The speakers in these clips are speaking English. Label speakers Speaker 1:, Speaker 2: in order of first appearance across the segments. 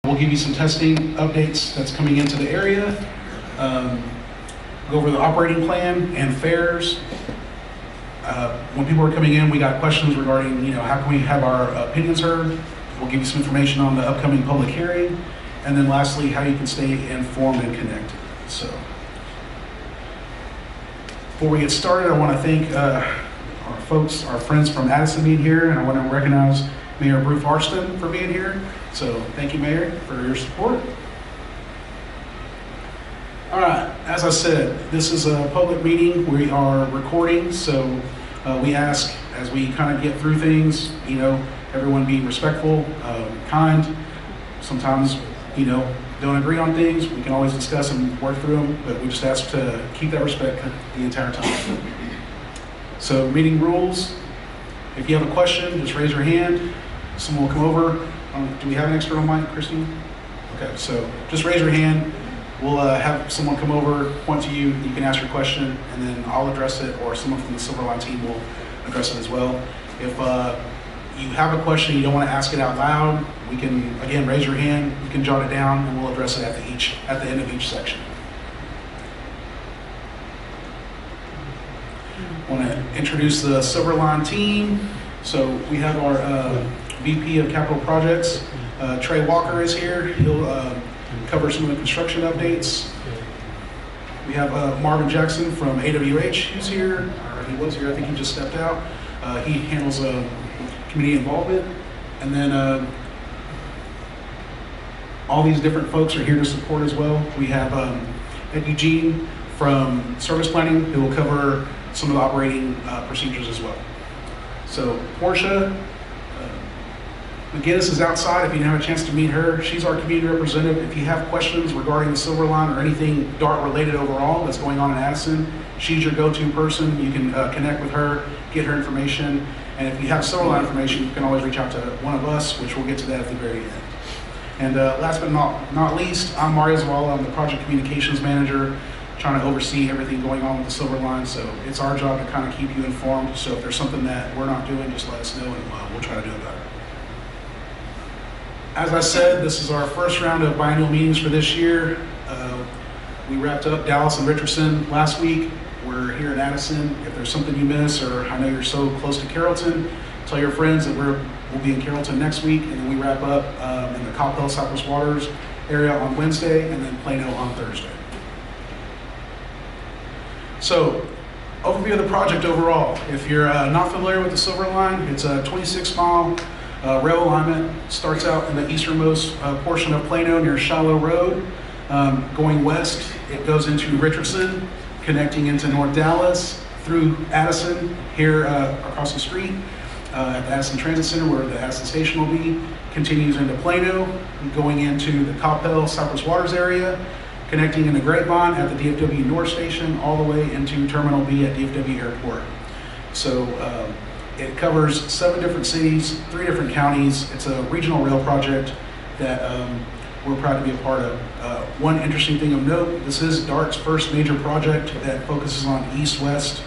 Speaker 1: We'll give you some testing updates that's coming into the area, go over the operating plan and fares. When people are coming in, we got questions regarding, how can we have our opinions heard? We'll give you some information on the upcoming public hearing. And then lastly, how you can stay informed and connected. So, before we get started, I want to thank our friends from Addison being here, and I want to recognize Mayor Bruce Harston for being here. So thank you, Mayor, for your support. All right, as I said, this is a public meeting. We are recording, so we ask as we kind of get through things, everyone be respectful, kind. Sometimes, don't agree on things. We can always discuss and work through them, but we just ask to keep that respect the entire time. So meeting rules, if you have a question, just raise your hand. Someone will come over. Do we have an external mic, Christine? Okay, so just raise your hand. We'll have someone come over, point to you. You can ask your question, and then I'll address it, or someone from the Silverline team will address it as well. If you have a question, you don't want to ask it out loud, we can, again, raise your hand. You can jot it down, and we'll address it at the end of each section. I want to introduce the Silverline team. So we have our VP of Capital Projects, Trey Walker is here. He'll cover some of the construction updates. We have Marvin Jackson from AWH who's here, or he was here, I think he just stepped out. He handles community involvement. And then all these different folks are here to support as well. We have Ed Eugene from Service Planning who will cover some of the operating procedures as well. So Portia McGinnis is outside. If you didn't have a chance to meet her, she's our community representative. If you have questions regarding the Silverline or anything DART related overall that's going on in Addison, she's your go-to person. You can connect with her, get her information, and if you have Silverline information, you can always reach out to one of us, which we'll get to that at the very end. And last but not least, I'm Mario Zavala. I'm the project communications manager, trying to oversee everything going on with the Silverline. So it's our job to kind of keep you informed. So if there's something that we're not doing, just let us know, and we'll try to do it better. As I said, this is our first round of biannual meetings for this year. We wrapped up Dallas and Richardson last week. We're here in Addison. If there's something you miss, or I know you're so close to Carrollton, tell your friends that we'll be in Carrollton next week, and then we wrap up in the Coppell Cypress Waters area on Wednesday, and then Plano on Thursday. So, overview of the project overall. If you're not familiar with the Silverline, it's a 26-mile rail alignment. Starts out in the easternmost portion of Plano near Shiloh Road. Going west, it goes into Richardson, connecting into North Dallas, through Addison, here across the street at the Addison Transit Center where the Addison station will be. Continues into Plano, going into the Coppell Cypress Waters area, connecting into Grapevine at the DFW North Station, all the way into Terminal B at DFW Airport. So it covers 7 different cities, 3 different counties. It's a regional rail project that we're proud to be a part of. One interesting thing of note, this is DART's first major project that focuses on east-west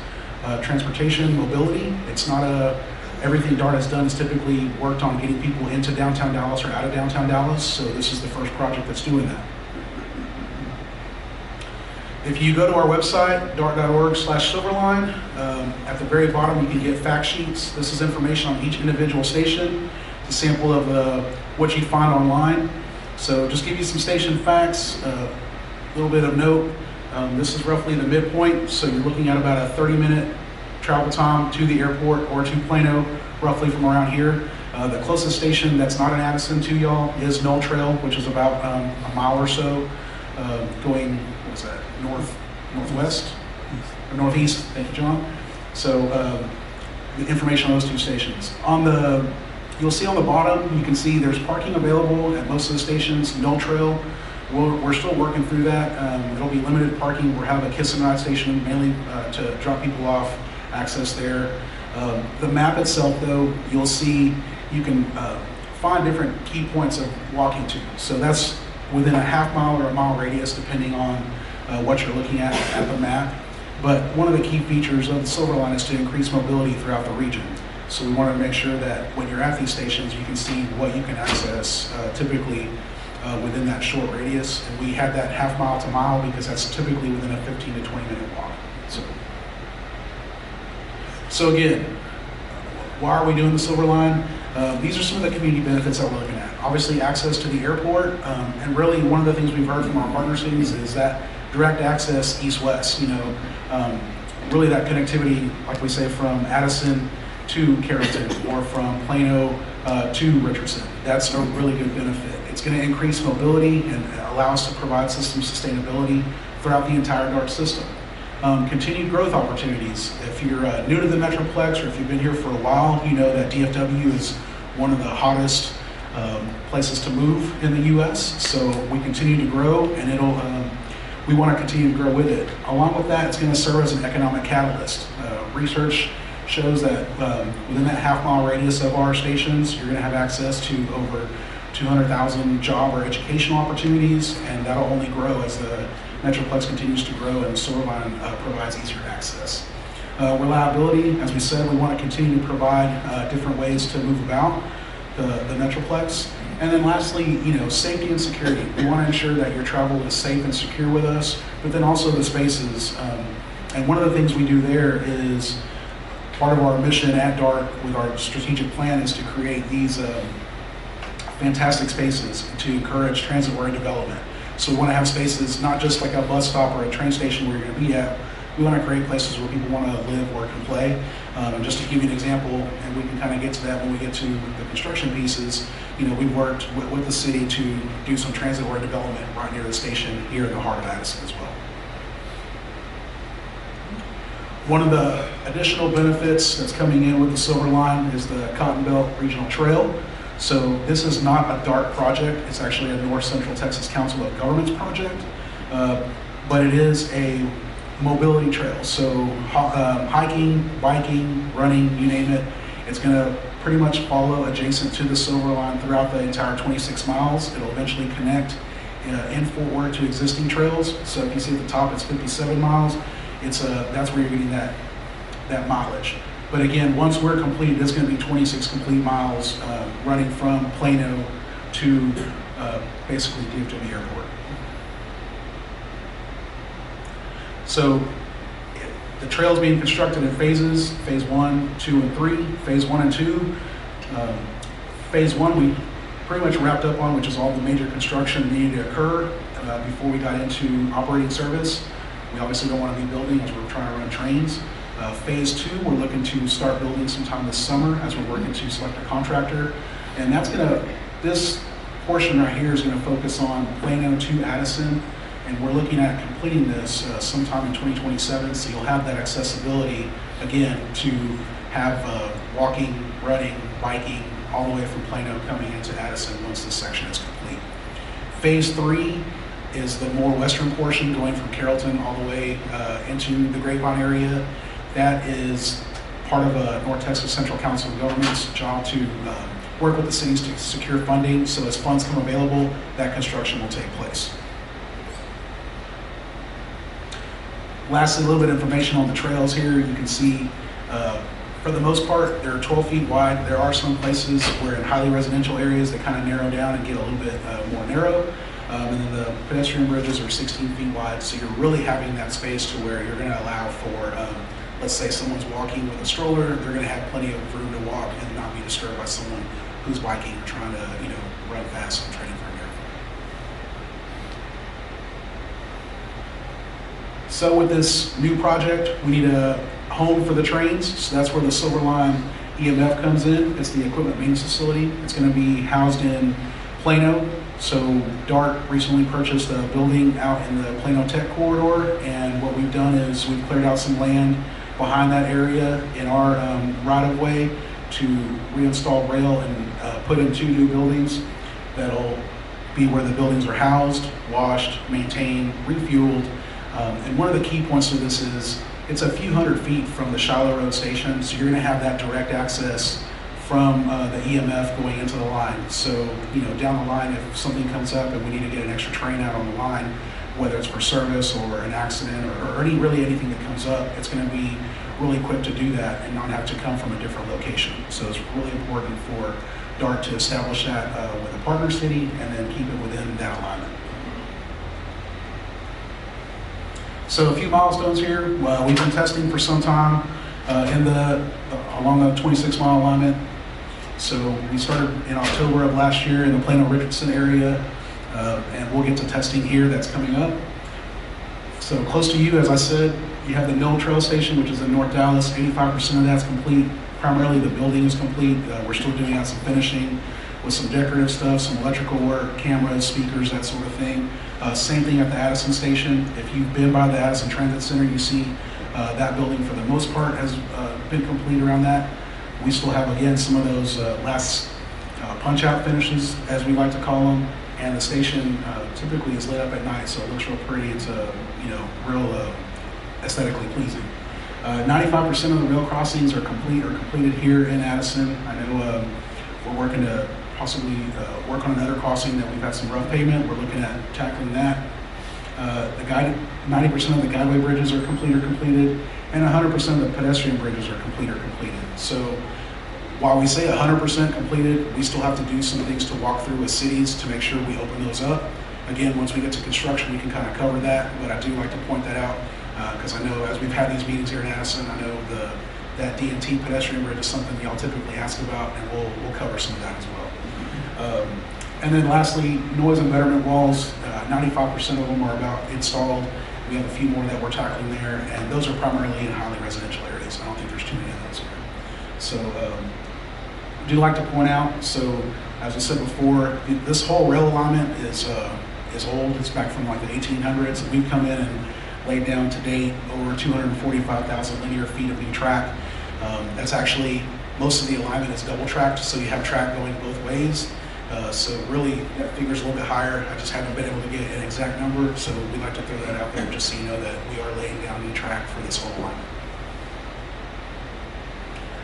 Speaker 1: transportation mobility. It's not everything DART has done is typically worked on getting people into downtown Dallas or out of downtown Dallas, so this is the first project that's doing that. If you go to our website, dart.org/Silverline, at the very bottom you can get fact sheets. This is information on each individual station. It's a sample of what you'd find online. So just give you some station facts, a little bit of note. This is roughly the midpoint, so you're looking at about a 30-minute travel time to the airport or to Plano, roughly from around here. The closest station that's not in Addison to y'all is Knoll Trail, which is about a mile or so going, what's that, northwest? Or northeast, thank you, John. So the information on those 2 stations. You'll see on the bottom, you can see there's parking available at most of the stations. Knoll Trail, we're still working through that. There'll be limited parking. We'll have a kiss and ride station mainly to drop people off, access there. The map itself though, you'll see you can find different key points of walking to. So that's within a half-mile or a mile radius depending on what you're looking at the map. But one of the key features of the Silverline is to increase mobility throughout the region. So we want to make sure that when you're at these stations, you can see what you can access typically within that short radius. And we had that half mile to mile because that's typically within a 15 to 20 minute walk. So again, why are we doing the Silver Line? These are some of the community benefits that we're looking at. Obviously, access to the airport, and really one of the things we've heard from our partner cities is that direct access east-west. Really that connectivity, like we say, from Addison to Carrollton or from Plano to Richardson. That's a really good benefit. It's going to increase mobility and allow us to provide system sustainability throughout the entire DART system. Continued growth opportunities. If you're new to the Metroplex or if you've been here for a while, you know that DFW is one of the hottest places to move in the U.S. So we continue to grow, and we want to continue to grow with it. Along with that, it's going to serve as an economic catalyst. Research shows that within that half-mile radius of our stations, you're going to have access to over 200,000 job or educational opportunities, and that'll only grow as the Metroplex continues to grow and the Silver Line provides easier access. Reliability, as we said, we want to continue to provide different ways to move about the Metroplex. And then lastly, safety and security. We want to ensure that your travel is safe and secure with us, but then also the spaces. And one of the things we do there is part of our mission at DART with our strategic plan is to create these fantastic spaces to encourage transit-oriented development. So we want to have spaces, not just like a bus stop or a train station where you're going to be at. We want to create places where people want to live, work, and play. And just to give you an example, and we can kind of get to that when we get to the construction pieces, we've worked with the city to do some transit-oriented development right near the station here in the heart of Addison as well. One of the additional benefits that's coming in with the Silver Line is the Cotton Belt Regional Trail. So this is not a DART project, it's actually a North Central Texas Council of Governments project, but it is a mobility trail. So hiking, biking, running, you name it, it's going to pretty much follow adjacent to the Silver Line throughout the entire 26 miles. It'll eventually connect in Fort Worth to existing trails. So if you see at the top, it's 57 miles. That's where you're getting that mileage. But again, once we're completed, it's going to be 26 complete miles running from Plano to basically DFW Airport. So the trail is being constructed in phases, phase 1, 2, and 3. Phase 1 and 2. Phase 1 we pretty much wrapped up on, which is all the major construction needed to occur before we got into operating service. We obviously don't want to be building as we're trying to run trains. Phase 2, we're looking to start building sometime this summer as we're working to select a contractor. And this portion right here is going to focus on Plano to Addison. And we're looking at completing this sometime in 2027. So you'll have that accessibility, again, to have walking, running, biking, all the way from Plano coming into Addison once this section is complete. Phase 3 is the more western portion going from Carrollton all the way into the Grapevine area. That is part of a North Texas Central Council of Governments job to work with the cities to secure funding. So as funds come available, that construction will take place. Lastly, a little bit of information on the trails here. You can see, for the most part, they're 12 feet wide. There are some places where in highly residential areas they kind of narrow down and get a little bit more narrow. And then the pedestrian bridges are 16 feet wide. So you're really having that space to where you're going to allow for, let's say someone's walking with a stroller, they're going to have plenty of room to walk and not be disturbed by someone who's biking or trying to, run fast and training for a marathon. So with this new project, we need a home for the trains. So that's where the Silver Line EMF comes in. It's the equipment maintenance facility. It's going to be housed in Plano. So DART recently purchased a building out in the Plano Tech corridor, and what we've done is we've cleared out some land behind that area in our right-of-way to reinstall rail and put in 2 new buildings that'll be where the buildings are housed, washed, maintained, refueled. And one of the key points to this is it's a few hundred feet from the Shiloh Road station, so you're going to have that direct access from the EMF going into the line. So, down the line, if something comes up and we need to get an extra train out on the line, whether it's for service or an accident or really anything that comes up, it's going to be really quick to do that and not have to come from a different location. So it's really important for DART to establish that with a partner city and then keep it within that alignment. So a few milestones here. We've been testing for some time along the 26-mile alignment. So we started in October of last year in the Plano-Richardson area, and we'll get to testing here that's coming up. So close to you, as I said, you have the Mill Trail Station, which is in North Dallas. 85% of that's complete. Primarily the building is complete. We're still doing out some finishing with some decorative stuff, some electrical work, cameras, speakers, that sort of thing. Same thing at the Addison station. If you've been by the Addison Transit Center, you see that building for the most part has been complete around that. We still have, again, some of those last punch-out finishes, as we like to call them, and the station typically is lit up at night, so it looks real pretty. It's real aesthetically pleasing. 95% of the rail crossings are completed here in Addison. I know we're working to possibly work on another crossing that we've had some rough pavement. We're looking at tackling that. 90% of the guideway bridges are completed, and 100% of the pedestrian bridges are completed. So while we say 100% completed, we still have to do some things to walk through with cities to make sure we open those up. Again, once we get to construction, we can kind of cover that, but I do like to point that out because I know as we've had these meetings here in Addison, I know that D&T pedestrian bridge is something y'all typically ask about, and we'll cover some of that as well. And then lastly, noise and betterment walls, 95% of them are about installed. We have a few more that we're tackling there, and those are primarily in highly residential areas. I don't think there's too many of those here. So I do like to point out, so as I said before, this whole rail alignment is old. It's back from like the 1800s. We've come in and laid down to date over 245,000 linear feet of new track. That's actually, most of the alignment is double tracked, so you have track going both ways. So really, that figure's a little bit higher. I just haven't been able to get an exact number, so we'd like to throw that out there just so you know that we are laying down new track for this whole alignment.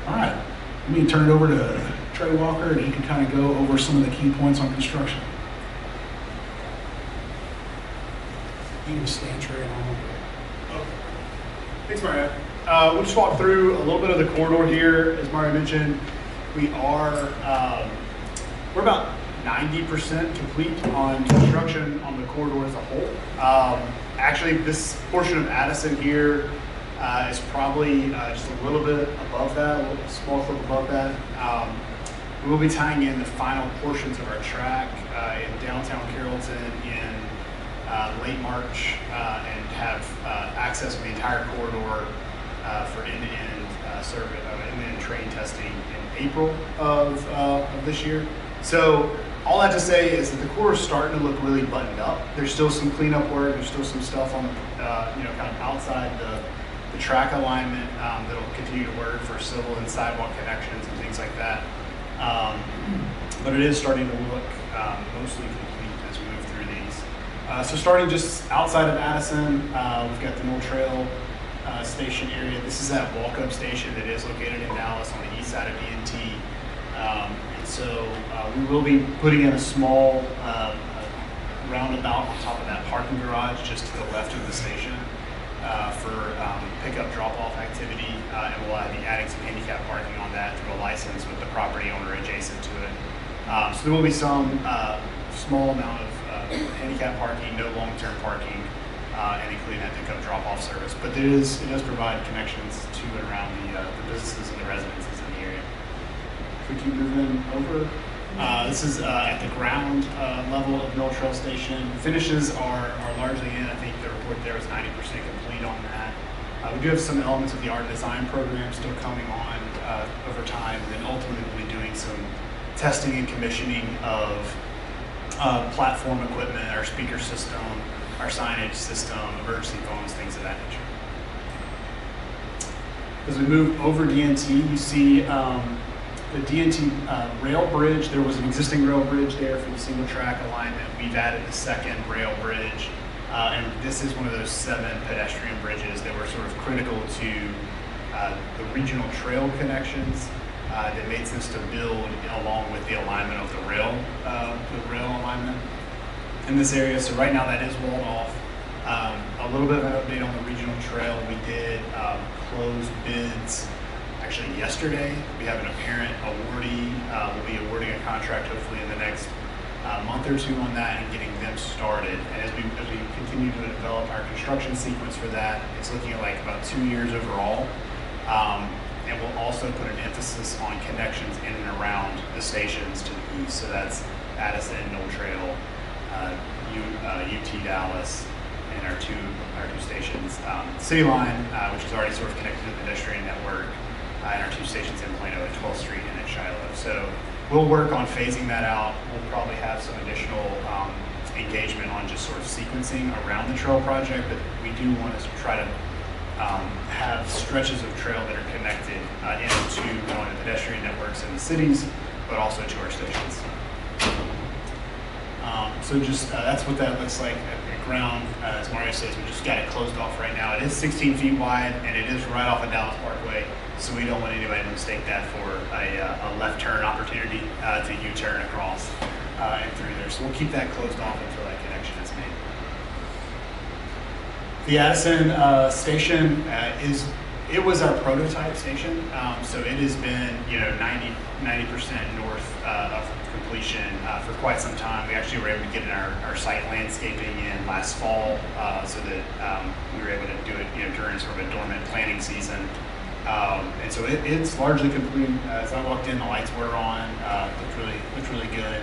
Speaker 1: All right, let me turn it over to Trey Walker, and he can kind of go over some of the key points on construction. You can stand, Trey, and I'll
Speaker 2: Okay. Thanks, Mario. We'll just walk through a little bit of the corridor here. As Mario mentioned, we're about 90% complete on construction on the corridor as a whole. Actually, this portion of Addison here is probably just a little bit above that, a small clip above that. We will be tying in the final portions of our track in downtown Carrollton in late March and have access to the entire corridor for end-to-end service, end-to-end train testing in April of this year. So all that to say is that the corridor is starting to look really buttoned up. There's still some cleanup work. There's still some stuff on the, kind of outside the track alignment that'll continue to work for civil and sidewalk connections and things like that. But it is starting to look mostly complete as we move through these. So starting just outside of Addison, we've got the Mill Trail station area. This is that walk-up station that is located in Dallas on the east side of D&T. So we will be putting in a small roundabout on top of that parking garage just to the left of the station for pickup drop-off activity, and we'll be adding some handicap parking on that through a license with the property owner adjacent to it. So there will be some small amount of handicap parking, no long-term parking, and including that pickup drop-off service. But it does provide connections to and around the businesses and the residences in the area. If we keep moving over, this is at the ground level of Mill Trail Station. Finishes are largely in. I think the report there was 90% complete on that. We do have some elements of the art design program still coming on over time, and then ultimately we'll be doing some testing and commissioning of platform equipment, our speaker system, our signage system, emergency phones, things of that nature. As we move over D&T, you see the D&T rail bridge. There was an existing rail bridge there for the single track alignment. We've added the second rail bridge, and this is one of those 7 pedestrian bridges that were sort of critical to the regional trail connections that made sense to build along with the alignment of the rail alignment in this area. So right now that is walled off. A little bit of an update on the regional trail. We did close bids actually yesterday. We have an apparent awardee. We'll be awarding a contract hopefully in the next month or two on that and getting them started. And as we continue to develop our construction sequence for that, it's looking at like about 2 years overall. And we'll also put an emphasis on connections in and around the stations to the east. So that's Addison, Knoll Trail, UT Dallas, and our two stations. City Line, which is already sort of connected to the pedestrian network, and our 2 stations in Plano at 12th Street and at Shiloh. So we'll work on phasing that out. We'll probably have some additional engagement on just sort of sequencing around the trail project, but we do want to try to have stretches of trail that are connected into not only the pedestrian networks in the cities, but also to our stations. So just that's what that looks like at ground. As Mario says, we just got it closed off right now. It is 16 feet wide, and it is right off of Dallas Parkway, so we don't want anybody to mistake that for a left turn opportunity to U-turn across and through there. So we'll keep that closed off until that connection is made. The Addison station it was our prototype station, so it has been 90% north of completion for quite some time. We actually were able to get our site landscaping in last fall, so that we were able to do it during sort of a dormant planting season. And so it's largely complete. As I walked in, the lights were on. Looked really good.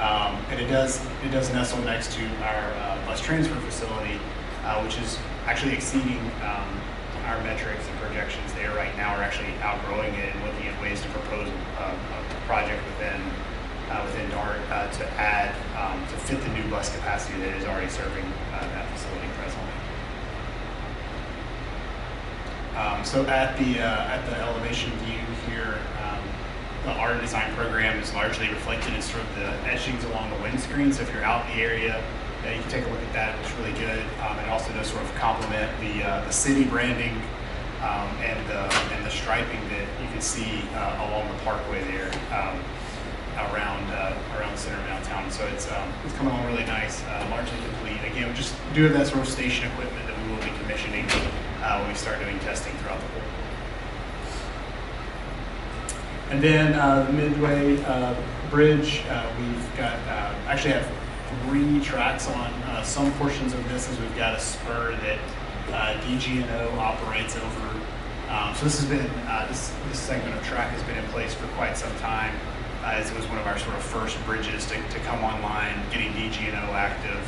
Speaker 2: And it does nestle next to our bus transfer facility, which is actually exceeding our metrics and projections there right now. We're actually outgrowing it and looking at ways to propose a project within DART to add to fit the new bus capacity that is already serving that facility presently. So at the elevation view here, the art and design program is largely reflected in sort of the etchings along the windscreen. So if you're out in the area, you can take a look at that. It looks really good. It also does sort of complement the city branding and the striping that you can see along the parkway there around the center of downtown. So it's coming along really nice, largely complete. Again, we're just doing that sort of station equipment that we will be commissioning when we start doing testing throughout the whole. And then the Midway Bridge, we've got actually have 3 tracks on some portions of this, as we've got a spur that DG&O operates over. So this has been this segment of track has been in place for quite some time, as it was one of our sort of first bridges to come online, getting DG&O active,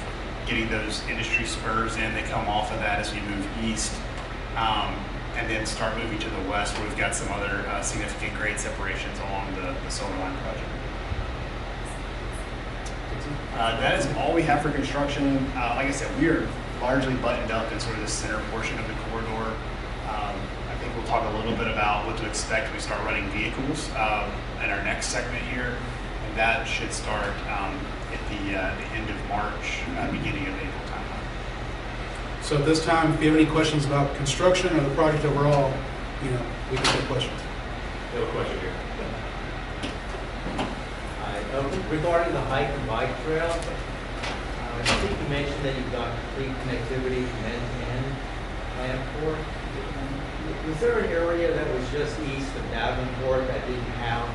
Speaker 2: getting those industry spurs in that come off of that as we move east. And then start moving to the west, where we've got some other significant grade separations along the Silver Line project. That is all we have for construction. Like I said, we are largely buttoned up in sort of the center portion of the corridor. I think we'll talk a little bit about what to expect when we start running vehicles in our next segment here. And that should start at the end of March, beginning of April timeline.
Speaker 1: So at this time, if you have any questions about construction or the project overall, we can take questions.
Speaker 3: I have a question here. Regarding the hike and bike trail, I think you mentioned that you've got complete connectivity from end to end planned for. Was there an area that was just east of Davenport that didn't have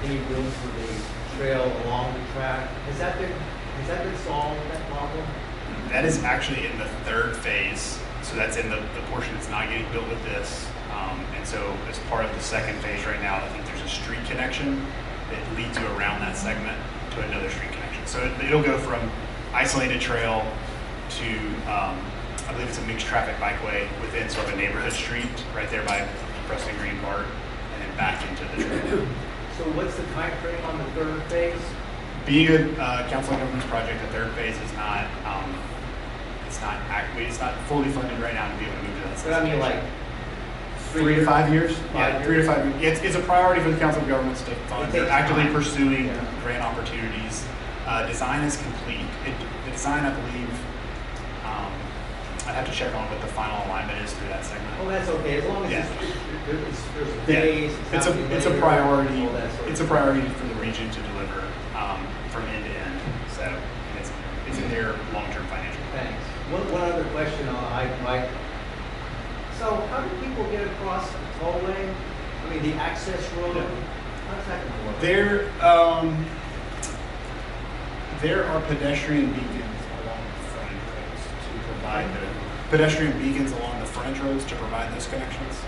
Speaker 3: any room for the trail along the track? Has that been solved, that problem?
Speaker 2: That is actually in the 3rd phase. So that's in the portion that's not getting built with this. And so as part of the 2nd phase right now, I think there's a street connection that leads you around that segment to another street connection. So it'll go from isolated trail to, I believe it's a mixed traffic bikeway within sort of a neighborhood street right there by Preston Green Park, and then back into the trail.
Speaker 3: So what's the time frame on the 3rd phase?
Speaker 2: Being a council on government's project, the 3rd phase is not, it's not fully funded right now to be able to move to that.
Speaker 3: But I mean, like
Speaker 2: 3 to 5 years.
Speaker 3: 5
Speaker 2: Yeah,
Speaker 3: years?
Speaker 2: 3 to 5 years. It's a priority for the council of governments to fund. They're actively
Speaker 3: time.
Speaker 2: pursuing
Speaker 3: Yeah.
Speaker 2: grant opportunities. Design is complete. The design, I believe, I'd have to check on what the final alignment is through that segment.
Speaker 3: Well, that's okay, as long as
Speaker 2: Yeah.
Speaker 3: there's a
Speaker 2: Yeah,
Speaker 3: phase.
Speaker 2: it's a
Speaker 3: later,
Speaker 2: priority.
Speaker 3: all that sort of
Speaker 2: It's a
Speaker 3: stuff.
Speaker 2: priority for the region to deliver from end to end. So it's in their long-term financial plan.
Speaker 3: Thanks. One other question I might. So how do people get across the tollway I mean, the access road, how's that gonna work?
Speaker 2: There are pedestrian beacons along the frontage roads to provide pedestrian beacons along the frontage roads to provide those connections.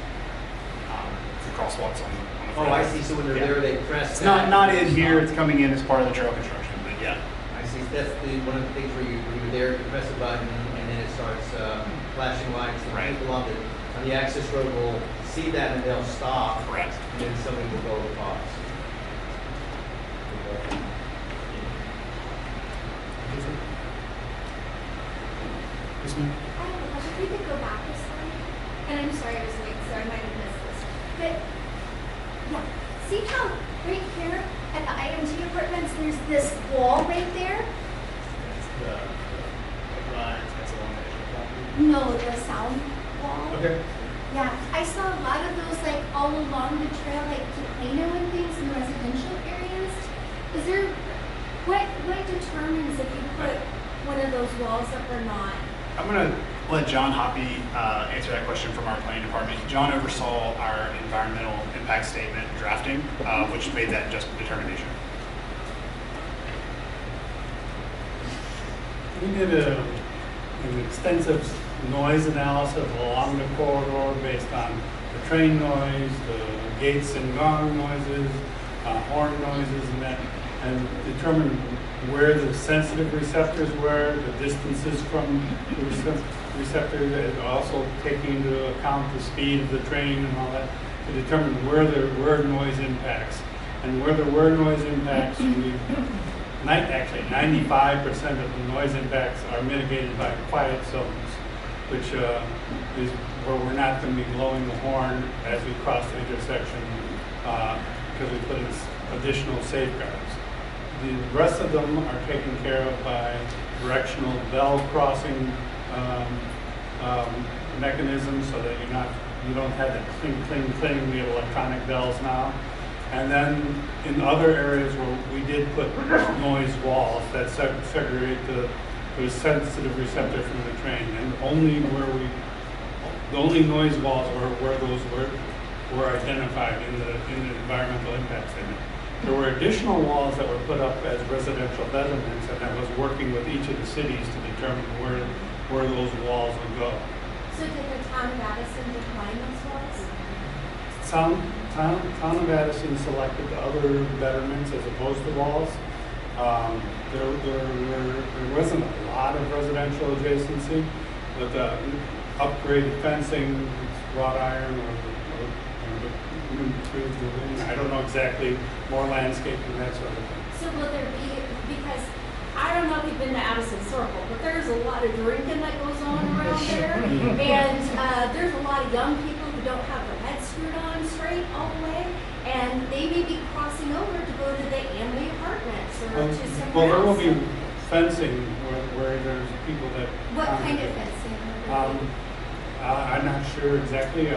Speaker 2: The crosswalks on the
Speaker 3: Oh, I see, so when they're there, they press
Speaker 2: It's
Speaker 3: that.
Speaker 2: not in here, it's coming in as part of the trail construction, but yeah.
Speaker 3: I see, that's one of the things where you're there, you press a button, and then it starts flashing lights, and
Speaker 2: Right.
Speaker 3: people on the access road will see that and they'll stop.
Speaker 2: Correct.
Speaker 3: And then somebody will go across.
Speaker 1: Yes, ma'am.
Speaker 4: I have a question. If we could go back a slide, and I'm sorry I was late, so I might have missed this. But, yeah, see how right here at the IMG apartments, there's this wall right there?
Speaker 2: That's along the edge of the property.
Speaker 4: No, the sound wall.
Speaker 2: Okay.
Speaker 4: Yeah, I saw a lot of those like all along the trail, like to Plano and things in residential areas. Is there, what determines if you put one of those walls up or not?
Speaker 2: I'm going to let John Hoppy answer that question from our planning department. John oversaw our environmental impact statement drafting, which made that just determination.
Speaker 5: We did an extensive noise analysis along the corridor based on the train noise, the gates and gong noises, horn noises and that, and determined where the sensitive receptors were, the distances from the receptors, and also taking into account the speed of the train and all that, to determine where there were noise impacts. And where there were noise impacts, actually 95% of the noise impacts are mitigated by quiet zones, which is where we're not going to be blowing the horn as we cross the intersection because we put in additional safeguards. The rest of them are taken care of by directional bell crossing mechanisms so that you don't have the cling, cling, cling. We have electronic bells now. And then in other areas where we did put noise walls that segregate the sensitive receptor from the train, and the only noise walls were where those were identified in the environmental impact statement. There were additional walls that were put up as residential betterments, and that was working with each of the cities to determine where those walls would go.
Speaker 4: So did the town of Addison decline those walls?
Speaker 5: Town of Addison selected other betterments as opposed to walls. There wasn't a lot of residential adjacency, but upgraded fencing, wrought iron, I don't know exactly, more landscaping, that sort of thing.
Speaker 4: So will there be, because I don't know if you've been to Addison Circle, but there's a lot of drinking that goes on around there. And there's a lot of young people who don't have their heads screwed on straight all the way. And they may be crossing over to go to the Amway apartments or to somewhere else.
Speaker 5: Well, there will be fencing where there's people that...
Speaker 4: What kind of fencing?
Speaker 5: I'm not sure exactly.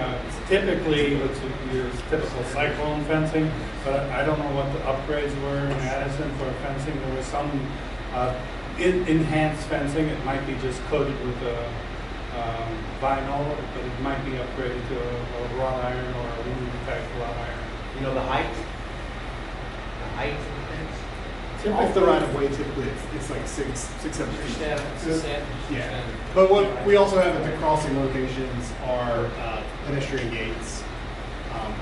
Speaker 5: Typically, it's your typical cyclone fencing, but I don't know what the upgrades were in Addison for fencing. There was some enhanced fencing. It might be just coated with vinyl, but it might be upgraded to a wrought iron or aluminum type wrought iron.
Speaker 3: You know, the height of the fence?
Speaker 2: Off the right of way, typically it's like 6, 7 feet. Yeah.
Speaker 3: But
Speaker 2: But what we also have at the crossing locations are pedestrian gates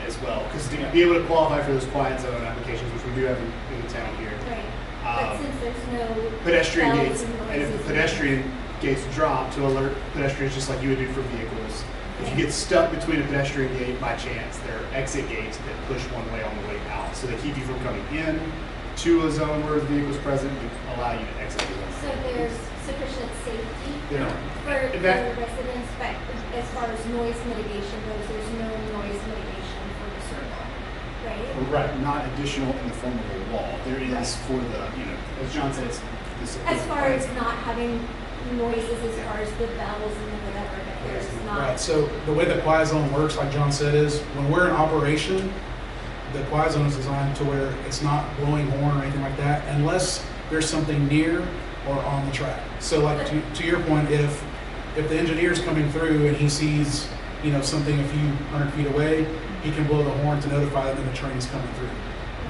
Speaker 2: as well. Because to be able to qualify for those quiet zone applications, which we do have in the town here,
Speaker 4: Right. But since there's no
Speaker 2: pedestrian
Speaker 4: bells
Speaker 2: gates, and if
Speaker 4: noises
Speaker 2: the pedestrian gates drop to alert pedestrians just like you would do for vehicles, if you get stuck between a pedestrian gate by chance, there are exit gates that push one way on the way out. So they keep you from coming in to a zone where the vehicle is present and allow you to exit the zone.
Speaker 4: So there's sufficient safety
Speaker 2: There are.
Speaker 4: for
Speaker 2: In
Speaker 4: the
Speaker 2: fact-
Speaker 4: residents, but as far as noise mitigation goes, there's no noise mitigation for the circle, right?
Speaker 2: Right, not additional in the form of a wall. There is for the, as John said, it's the support.
Speaker 4: As far as not having noises, as far as the bells and the whatever, but there's not.
Speaker 1: Right, so the way the quiet zone works, like John said, is when we're in operation, the quiet zone is designed to where it's not blowing horn or anything like that unless there's something near or on the track. So like to your point, if the engineer's coming through and he sees something a few 100 feet away, he can blow the horn to notify them that the train is coming through.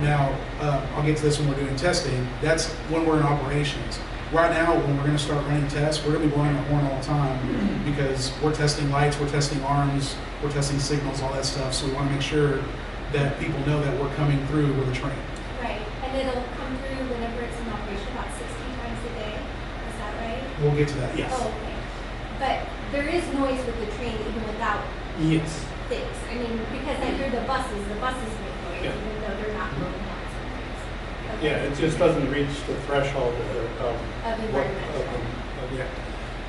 Speaker 1: Now, I'll get to this when we're doing testing. That's when we're in operations. Right now, when we're going to start running tests, we're going to be blowing the horn all the time because we're testing lights, we're testing arms, we're testing signals, all that stuff. So we want to make sure that people know that we're coming through with a train.
Speaker 4: Right, and it'll come through whenever it's in operation, about 60 times a day. Is that right?
Speaker 1: We'll get to that, yes.
Speaker 4: Oh, okay. But there is noise with the train even without
Speaker 1: Yes.
Speaker 4: things. I mean, because I hear the buses make noise
Speaker 5: Yeah.
Speaker 4: even though they're not blowing horns sometimes. Okay.
Speaker 5: Yeah, it just doesn't reach the threshold of
Speaker 4: environmental.
Speaker 5: yeah.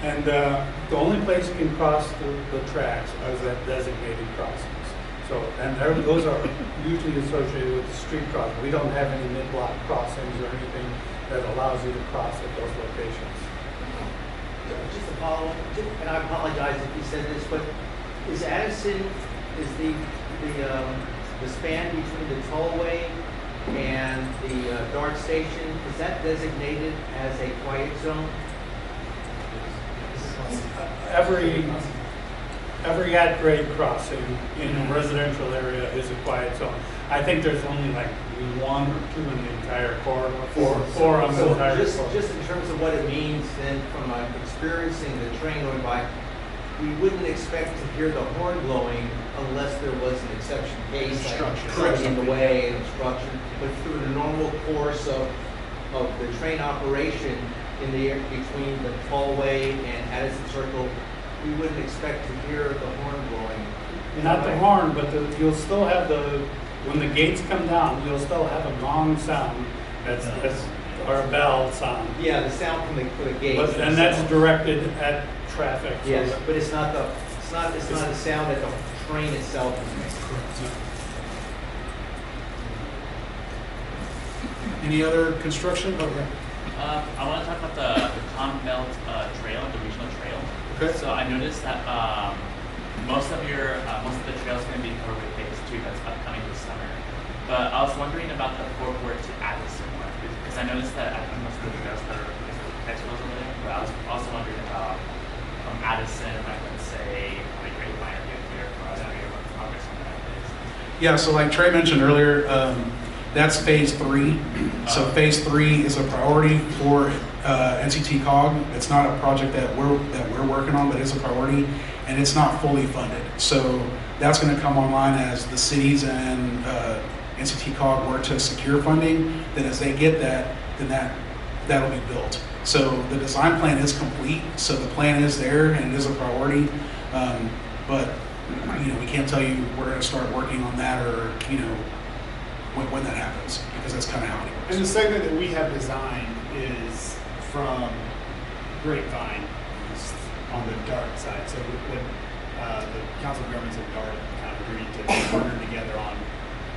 Speaker 5: And the only place you can cross the tracks is at designated crossings. So, and those are usually associated with the street crossing. We don't have any mid-block crossings or anything that allows you to cross at those locations.
Speaker 3: Just a follow-up, and I apologize if you said this, but is Addison, is the span between the tollway and the DART station, is that designated as a quiet zone?
Speaker 5: Every at-grade crossing in a residential area is a quiet zone. I think there's only like one or two in the entire corridor, four on the
Speaker 3: So
Speaker 5: entire
Speaker 3: just
Speaker 5: corridor.
Speaker 3: in terms of what it means, then from experiencing the train going by, we wouldn't expect to hear the horn blowing unless there was an exception case, like
Speaker 2: Obstruction.
Speaker 3: somebody in the way, an obstruction. But through the normal course of the train operation in the between the tollway and Addison Circle, we wouldn't expect to hear the horn blowing.
Speaker 5: Not the horn, but you'll still have when the gates come down, you'll still have a gong sound or a bell sound.
Speaker 3: Yeah, the sound from the gates.
Speaker 5: And that's directed at traffic. so
Speaker 3: Yes,
Speaker 5: that-
Speaker 3: but it's not the sound that the train itself makes.
Speaker 1: Any other construction? Oh, yeah.
Speaker 6: I want to talk about the Con Belt Trail, the regional trail.
Speaker 1: Okay.
Speaker 6: So I noticed that most of the trail is going to be covered with phase 2 that's upcoming this summer. But I was wondering about the Fort Worth to Addison one because I noticed that I think most of the trails that are textiles over there. But I was also wondering about from Addison, if I could say like Grapevine or Nuclear, for us to hear what the progress on that is.
Speaker 1: Yeah, so like Trey mentioned earlier, that's phase 3. So phase 3 is a priority for NCT COG. It's not a project that we're working on, but it's a priority, and it's not fully funded. So that's going to come online as the cities and NCT COG work to secure funding. Then as they get that, then that'll be built. So the design plan is complete. So the plan is there, and it is a priority. But we can't tell you we're going to start working on that or when that happens, because that's kind of how it works.
Speaker 2: And the segment that we have designed is from Grapevine east on the DART side. So when the Council of Governments of DART kind of agreed to partner together on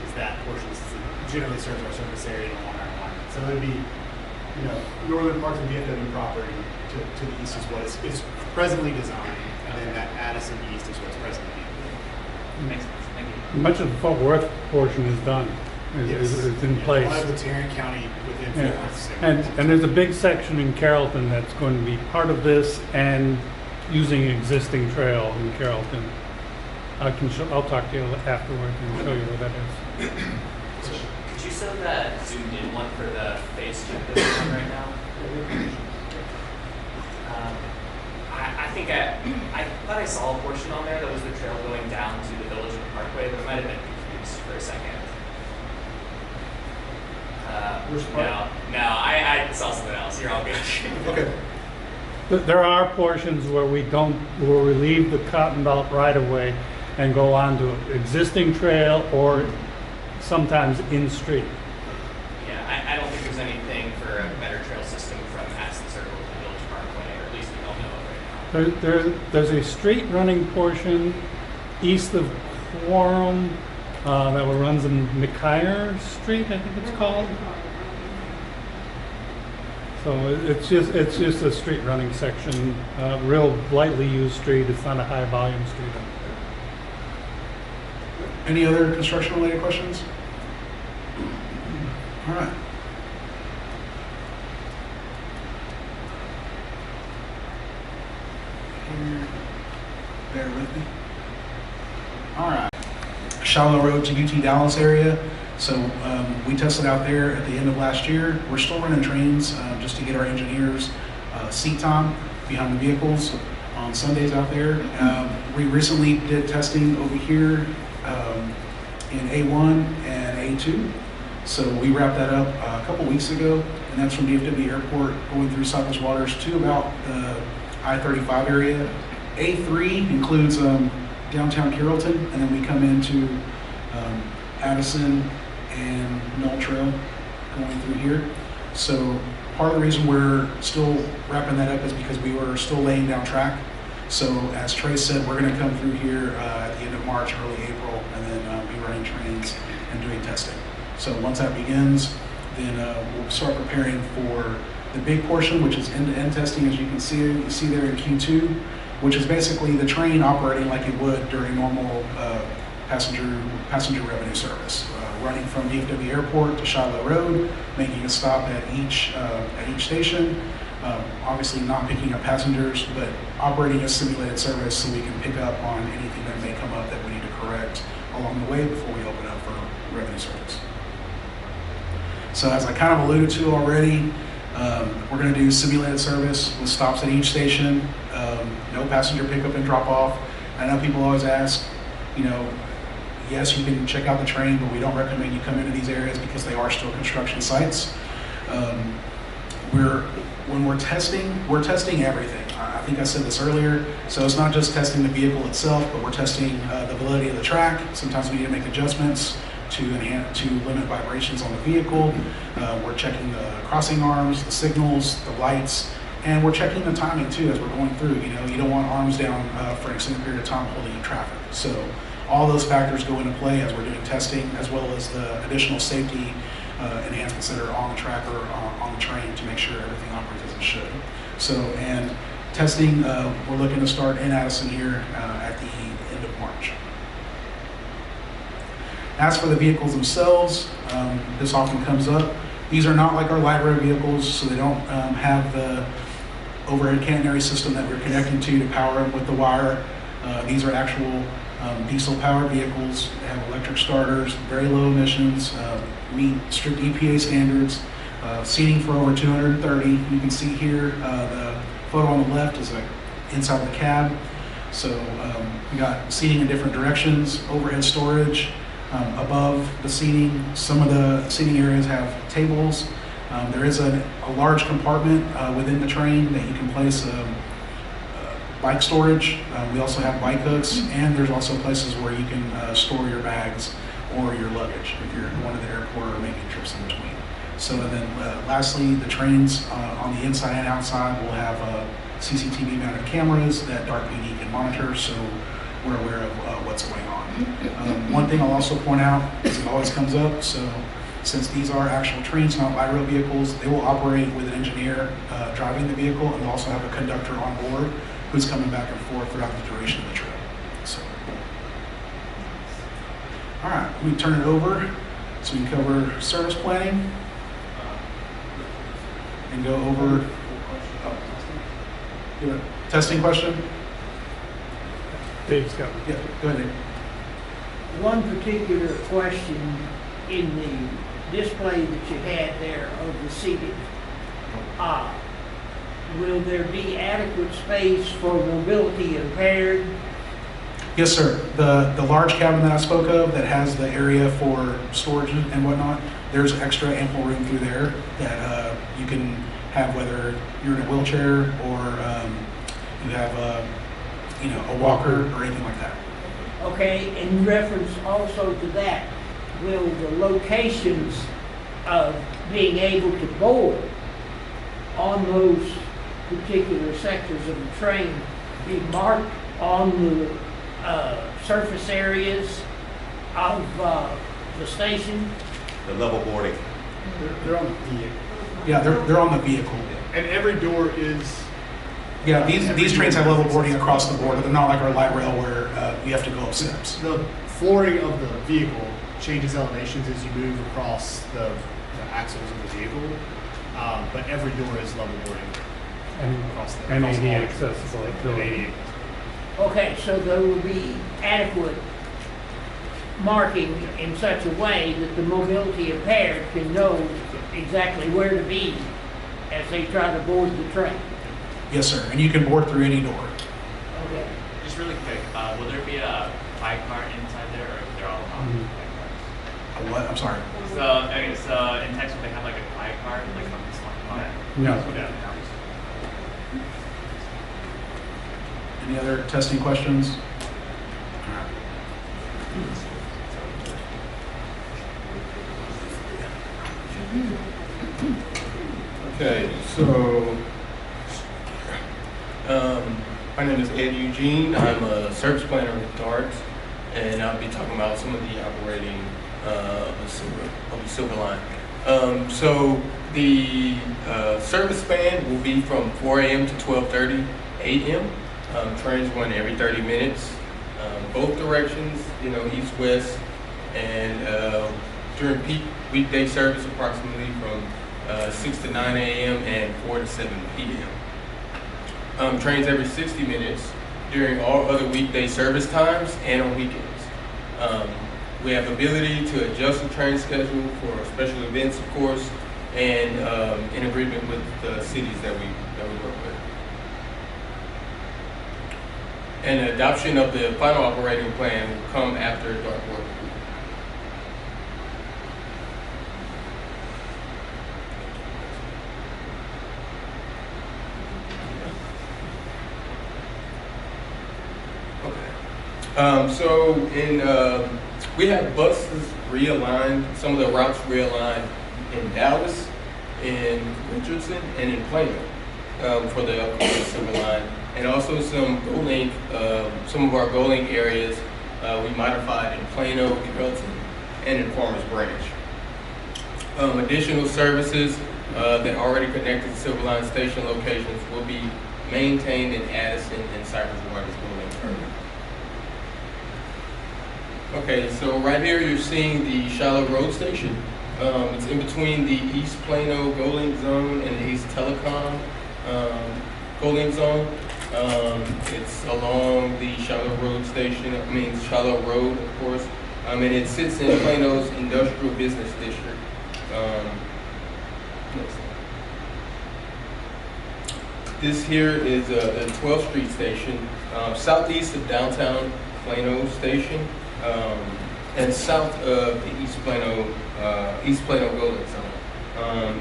Speaker 2: is that portion that generally serves our service area along our line. So it would be, northern parts of VFW property to the east is what is presently designed, and then that Addison east is what's presently being built.
Speaker 6: Makes sense. Thank you.
Speaker 5: Much of the Fort Worth portion is done, is in place.
Speaker 2: We'll have the Tarrant County within Fort Worth.
Speaker 5: And there's a big section in Carrollton that's going to be part of this and using existing trail in Carrollton. I'll talk to you afterwards and show you where that is.
Speaker 6: Could you show that zoomed in one for the phase 2 that we're on right now? I thought I saw a portion on there that was the trail going down to the Village and Parkway, but I might have been confused for a second.
Speaker 1: Which part?
Speaker 6: No, I saw something else. You're all good.
Speaker 1: Okay.
Speaker 5: There are portions where we leave the Cotton Belt right of way and go on to existing trail or sometimes in-street.
Speaker 6: Yeah, I don't think there's anything for a better trail system from Addison Circle to Village Parkway, or at least we don't know it right now.
Speaker 5: There's a street running portion east of Quorum that runs in McKire Street, I think it's called. So it's just a street running section, real lightly used street. It's not a high volume street.
Speaker 1: Any other construction related questions? All right. Here, bear with me. Shallow Road to UT Dallas area. So we tested out there at the end of last year. We're still running trains just to get our engineers seat time behind the vehicles on Sundays out there. We recently did testing over here in A1 and A2. So we wrapped that up a couple weeks ago, and that's from DFW Airport going through Southwest Waters to about the I-35 area. A3 includes downtown Carrollton, and then we come into Addison and Knoll Trail going through here. So part of the reason we're still wrapping that up is because we were still laying down track. So as Trey said, we're going to come through here at the end of March, early April, and then be running trains and doing testing. So once that begins, then we'll start preparing for the big portion, which is end-to-end testing, as you can see there in Q2, which is basically the train operating like it would during normal passenger revenue service, running from DFW Airport to Shiloh Road, making a stop at each station. Obviously not picking up passengers, but operating a simulated service so we can pick up on anything that may come up that we need to correct along the way before we open up for revenue service. So as I kind of alluded to already, we're going to do simulated service with stops at each station, no passenger pickup and drop off. I know people always ask, you know, yes, you can check out the train, but we don't recommend you come into these areas because they are still construction sites. When we're testing everything. I think I said this earlier. So it's not just testing the vehicle itself, but we're testing the validity of the track. Sometimes we need to make adjustments to limit vibrations on the vehicle. We're checking the crossing arms, the signals, the lights, and we're checking the timing too as we're going through. You know, you don't want arms down for an extended period of time holding traffic. So all those factors go into play as we're doing testing, as well as the additional safety enhancements that are on the track or on the train to make sure everything operates as it should. So, and testing, we're looking to start in Addison here at the end of March. As for the vehicles themselves, this often comes up. These are not like our light rail vehicles, so they don't have the overhead catenary system that we're connecting to power them with the wire. These are actual diesel-powered vehicles. They have electric starters, very low emissions, meet strict EPA standards, seating for over 230. You can see here the photo on the left is inside of the cab. So we got seating in different directions, overhead storage. Above the seating, some of the seating areas have tables. There is a large compartment within the train that you can place bike storage. We also have bike hooks, and there's also places where you can store your bags or your luggage if you're going to the airport or making trips in between. So then lastly, the trains on the inside and outside will have CCTV mounted cameras that Dark PD can monitor, so we're aware of what's going on. One thing I'll also point out is it always comes up, so since these are actual trains, not light rail vehicles, they will operate with an engineer driving the vehicle, and they'll also have a conductor on board who's coming back and forth throughout the duration of the trip. So, all right, let me turn it over so we can cover service planning and go over testing question.
Speaker 5: Dave's got
Speaker 1: Yeah, go ahead, Dave.
Speaker 7: One particular question in the display that you had there of the seating. Will there be adequate space for mobility impaired?
Speaker 1: Yes, sir. The large cabin that I spoke of that has the area for storage and whatnot, there's extra ample room through there that you can have, whether you're in a wheelchair or you have a walker or anything like that.
Speaker 7: Okay, in reference also to that, will the locations of being able to board on those particular sectors of the train be marked on the surface areas of the station?
Speaker 8: The level boarding.
Speaker 2: They're on the vehicle.
Speaker 1: Yeah, they're on the vehicle.
Speaker 2: And every door is.
Speaker 1: Yeah, these trains have level boarding across the board. They're not like our light rail where we have to go up steps.
Speaker 2: The flooring of the vehicle changes elevations as you move across the axles of the vehicle, but every door is level boarding across the
Speaker 5: and
Speaker 2: across
Speaker 5: ADA
Speaker 2: all-
Speaker 5: accessible.
Speaker 2: and ADA.
Speaker 7: Okay, so there will be adequate marking in such a way that the mobility impaired can know exactly where to be as they try to board the train.
Speaker 1: Yes, sir. And you can board through any door.
Speaker 7: Okay.
Speaker 6: Just really quick, will there be a pie cart inside there, or they're all on pie
Speaker 1: What? I'm sorry.
Speaker 6: carts? So, okay, so in Texas they have like a pie cart, like on this one.
Speaker 5: No.
Speaker 1: Any other testing questions?
Speaker 8: Okay, so my name is Ed Eugene. I'm a service planner with DART, and I'll be talking about some of the operating of the Silver Line. So the service span will be from 4 a.m. to 12:30 a.m. Trains run every 30 minutes, both directions, east-west, and during peak weekday service, approximately from 6 to 9 a.m. and 4 to 7 p.m. Trains every 60 minutes during all other weekday service times and on weekends. We have ability to adjust the train schedule for special events, of course, and in agreement with the cities that we work with. And adoption of the final operating plan will come after DART work. We have buses realigned, some of the routes realigned in Dallas, in Richardson, and in Plano for the upcoming Silver Line. And also some of our GoLink areas we modified in Plano, Carrollton, and in Farmers Branch. Additional services that already connected to Silver Line station locations will be maintained in Addison and Cypress Water's GoLink terminal. Okay, so right here you're seeing the Shiloh Road Station. It's in between the East Plano GoLink zone and the East Telecom GoLink zone. It's along the Shiloh Road Station, Shiloh Road, of course, and it sits in Plano's Industrial Business District. Next slide. This here is the 12th Street Station, southeast of downtown Plano Station. And south of the East Plano GoLink zone.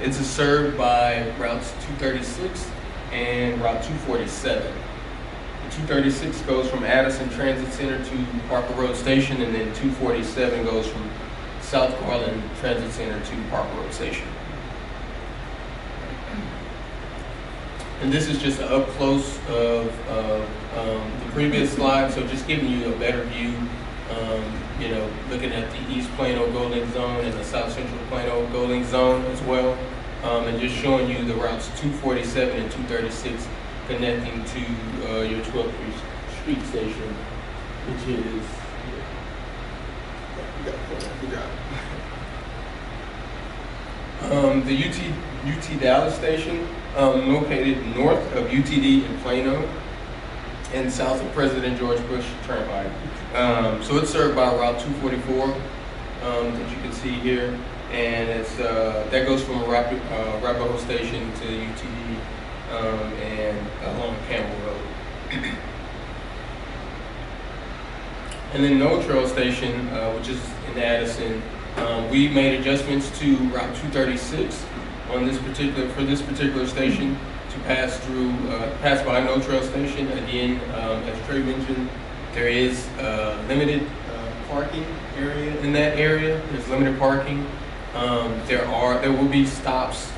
Speaker 8: It's served by routes 236 and Route 247. The 236 goes from Addison Transit Center to Parker Road Station, and then 247 goes from South Garland Transit Center to Parker Road Station. And this is just an up close of the previous slide, so just giving you a better view. Looking at the East Plano GoLink zone and the South Central Plano GoLink zone as well, and just showing you the routes 247 and 236 connecting to your 12th Street Station, which is the UT Dallas Station, located north of UTD in Plano and south of President George Bush Turnpike. So it's served by Route 244 that you can see here, and it's that goes from Arapahoe Station to UTD and along Campbell Road. And then No Trail Station, which is in Addison, we made adjustments to Route 236 on this particular station to pass by No Trail Station. Again, as Trey mentioned, there is limited parking area in that area. There's limited parking. There will be stops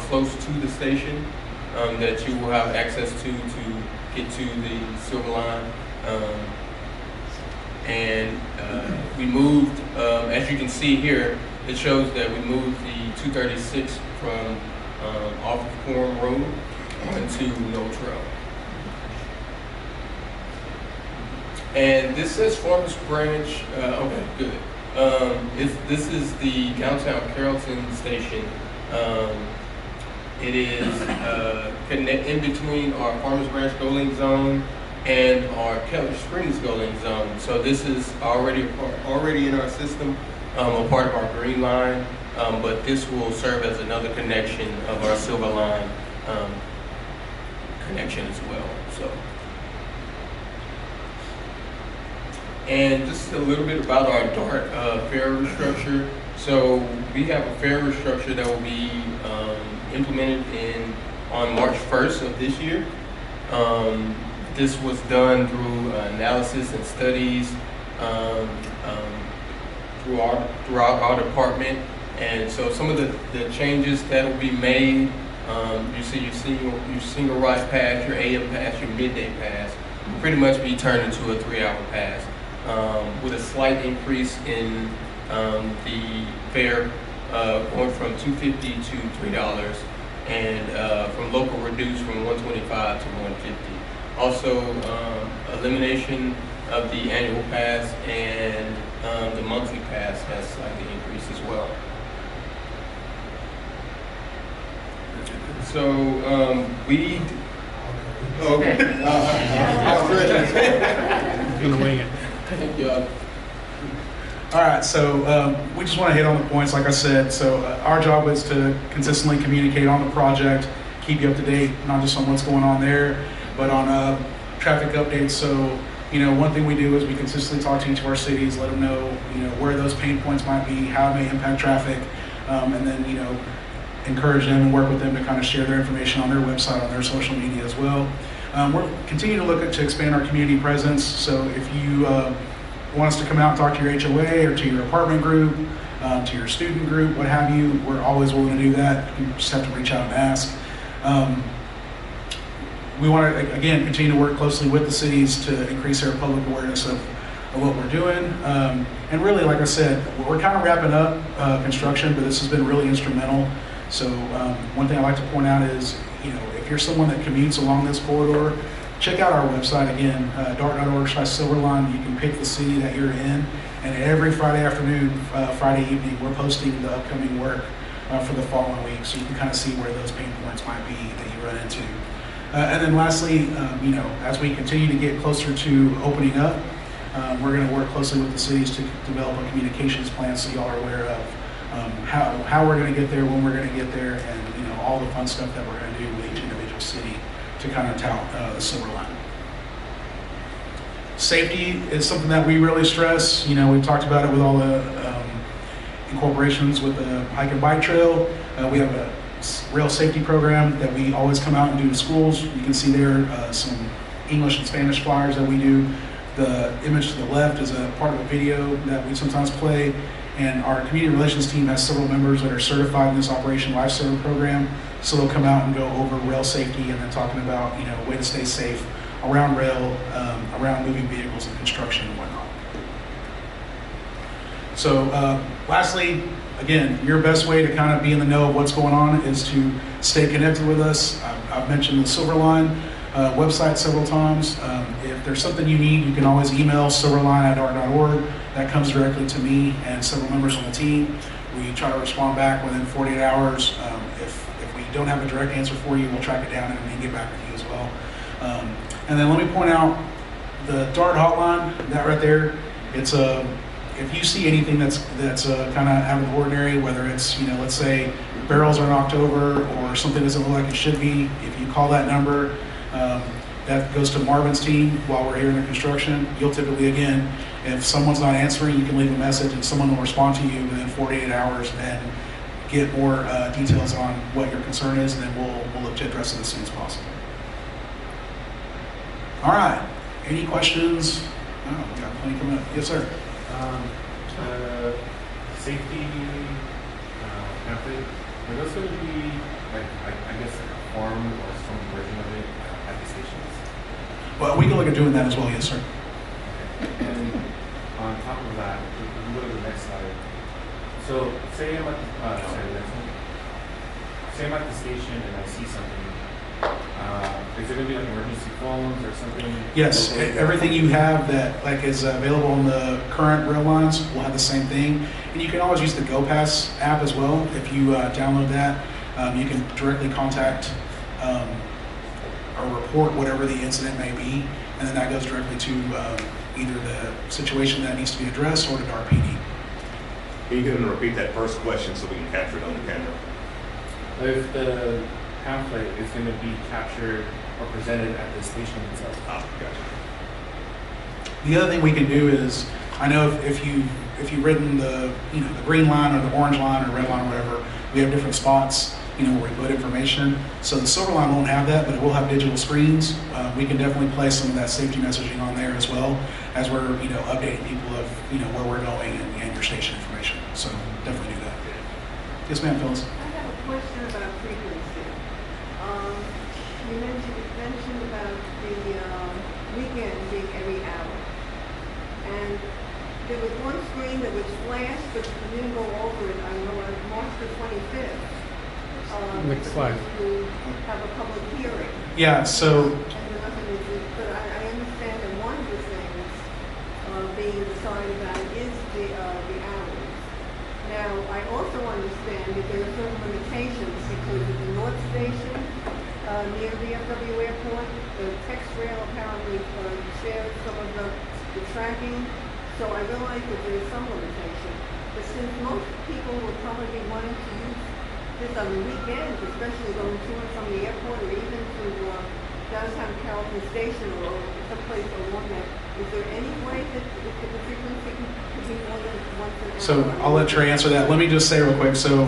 Speaker 8: close to the station that you will have access to get to the Silver Line. We moved, as you can see here, it shows that we moved the 236 from off of Quorum Road onto No Trail. And this says Farmers Branch. Okay, good. This is the downtown Carrollton station. It is in between our Farmers Branch GoLink zone and our Keller Springs building zone. So this is already in our system, a part of our green line, but this will serve as another connection of our silver line connection as well. So, and just a little bit about our DART fare structure. So we have a fare structure that will be implemented on March 1st of this year. This was done through analysis and studies throughout our department. And so some of the changes that will be made, you see your single ride pass, your AM pass, your midday pass, will pretty much be turned into a 3-hour pass, with a slight increase in the fare going from $2.50 to $3, and from local reduced from $125 to $150. Also, elimination of the annual pass and the monthly pass has slightly increased as well. So
Speaker 5: Gonna wing it.
Speaker 8: Thank you.
Speaker 1: All right, so we just want to hit on the points, like I said. So our job is to consistently communicate on the project, keep you up to date, not just on what's going on there, but on traffic updates. So, you know, one thing we do is we consistently talk to each of our cities, let them know, you know, where those pain points might be, how it may impact traffic, and then, you know, encourage them and work with them to kind of share their information on their website, on their social media as well. We're continuing to look to expand our community presence. So if you want us to come out and talk to your HOA or to your apartment group, to your student group, what have you, we're always willing to do that. You just have to reach out and ask. We want to, again, continue to work closely with the cities to increase their public awareness of what we're doing. And really, like I said, we're kind of wrapping up construction, but this has been really instrumental. So one thing I like to point out is, you know, if you're someone that commutes along this corridor, check out our website again, dart.org/silverline. You can pick the city that you're in, and every Friday afternoon, Friday evening, we're posting the upcoming work for the following week, so you can kind of see where those pain points might be that you run into. And then lastly, you know, as we continue to get closer to opening up, we're going to work closely with the cities to develop a communications plan so y'all are aware of how we're going to get there, when we're going to get there, and, you know, all the fun stuff that we're going to do with each individual city to kind of tout the silver line. Safety is something that we really stress. You know, we've talked about it with all the incorporations with the hike and bike trail. We have a rail safety program that we always come out and do to schools. You can see there some English and Spanish flyers that we do. The image to the left is a part of a video that we sometimes play. And our community relations team has several members that are certified in this Operation Lifesaver program. So they'll come out and go over rail safety and then talking about, you know, way to stay safe around rail, around moving vehicles and construction and whatnot. So lastly, again, your best way to kind of be in the know of what's going on is to stay connected with us. I've mentioned the Silver Line website several times. If there's something you need, you can always email silverline@dart.org. That comes directly to me and several members on the team. We try to respond back within 48 hours. If we don't have a direct answer for you, we'll track it down and then get back with you as well. And then let me point out the DART hotline, that right there. It's if you see anything that's kind of out of the ordinary, whether it's, you know, let's say barrels are knocked over or something doesn't look like it should be, if you call that number, that goes to Marvin's team while we're here in the construction. You'll typically, again, if someone's not answering, you can leave a message and someone will respond to you within 48 hours and get more details on what your concern is, and then we'll look to address it as soon as possible. All right, any questions? Oh, we got plenty coming up. Yes, sir.
Speaker 9: Safety method, are those going to be, like, I guess, like a form or some version of it at the stations?
Speaker 1: Well, we can look at doing that as well, yes, sir.
Speaker 9: Okay. And on top of that, we can go to the next slide. So, say I'm at the next one. Say I'm at the station and I see something. Is there going to be like emergency phones or something?
Speaker 1: Yes, everything you have that like is available on the current rail lines will have the same thing. And you can always use the GoPass app as well. If you download that, you can directly contact or report whatever the incident may be. and then that goes directly to either the situation that needs to be addressed or to DART PD.
Speaker 10: Can you get them to repeat that first question so we can capture it on the camera?
Speaker 9: If the pamphlet is going to be captured or presented at the station itself.
Speaker 10: Ah, gotcha.
Speaker 1: The other thing we can do is, I know if you've written the the green line or the orange line or red line or whatever, we have different spots where we put information. So the silver line won't have that, but it will have digital screens. We can definitely place some of that safety messaging on there as well as we're updating people of where we're going and your station information. So definitely do that. Yes, ma'am, Phyllis.
Speaker 11: I have a question about frequency. You mentioned about the weekend being every hour. And there was one screen that was flashed, but you didn't go over it. I know on March the 25th.
Speaker 5: Next slide.
Speaker 11: To have a public hearing.
Speaker 1: Yeah, so
Speaker 11: But I understand that one of the things being decided about is the hours. Now, I also understand that there are certain limitations because of the North Station near VFW Airport, the text rail apparently shares some of the tracking. So I realize that there is some limitation. But since most people will probably be wanting to use this on the weekends, especially going to and from the airport or even to downtown Carrollton Station or someplace along that, is there any way that the frequency could be more than once an hour?
Speaker 1: So I'll let Trey answer that. Let me just say real quick. So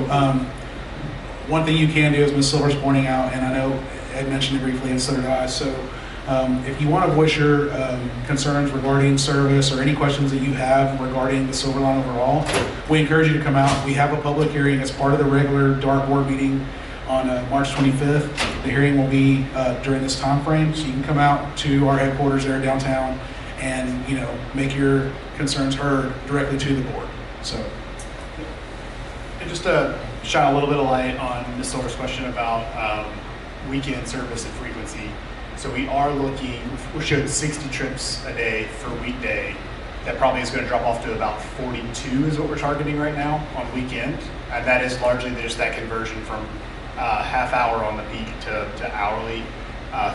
Speaker 1: one thing you can do, as Ms. Silver's pointing out, and I know Ed mentioned it briefly and so did I, so if you want to voice your concerns regarding service or any questions that you have regarding the Silver Line overall, we encourage you to come out. We have a public hearing as part of the regular DART board meeting on March 25th. The hearing will be during this time frame, so you can come out to our headquarters there downtown and make your concerns heard directly to the board. So,
Speaker 2: And just to shine a little bit of light on Ms. Silver's question about weekend service and frequency. So we're showing 60 trips a day for a weekday. That probably is going to drop off to about 42 is what we're targeting right now on weekend. And that is largely just that conversion from half hour on the peak to hourly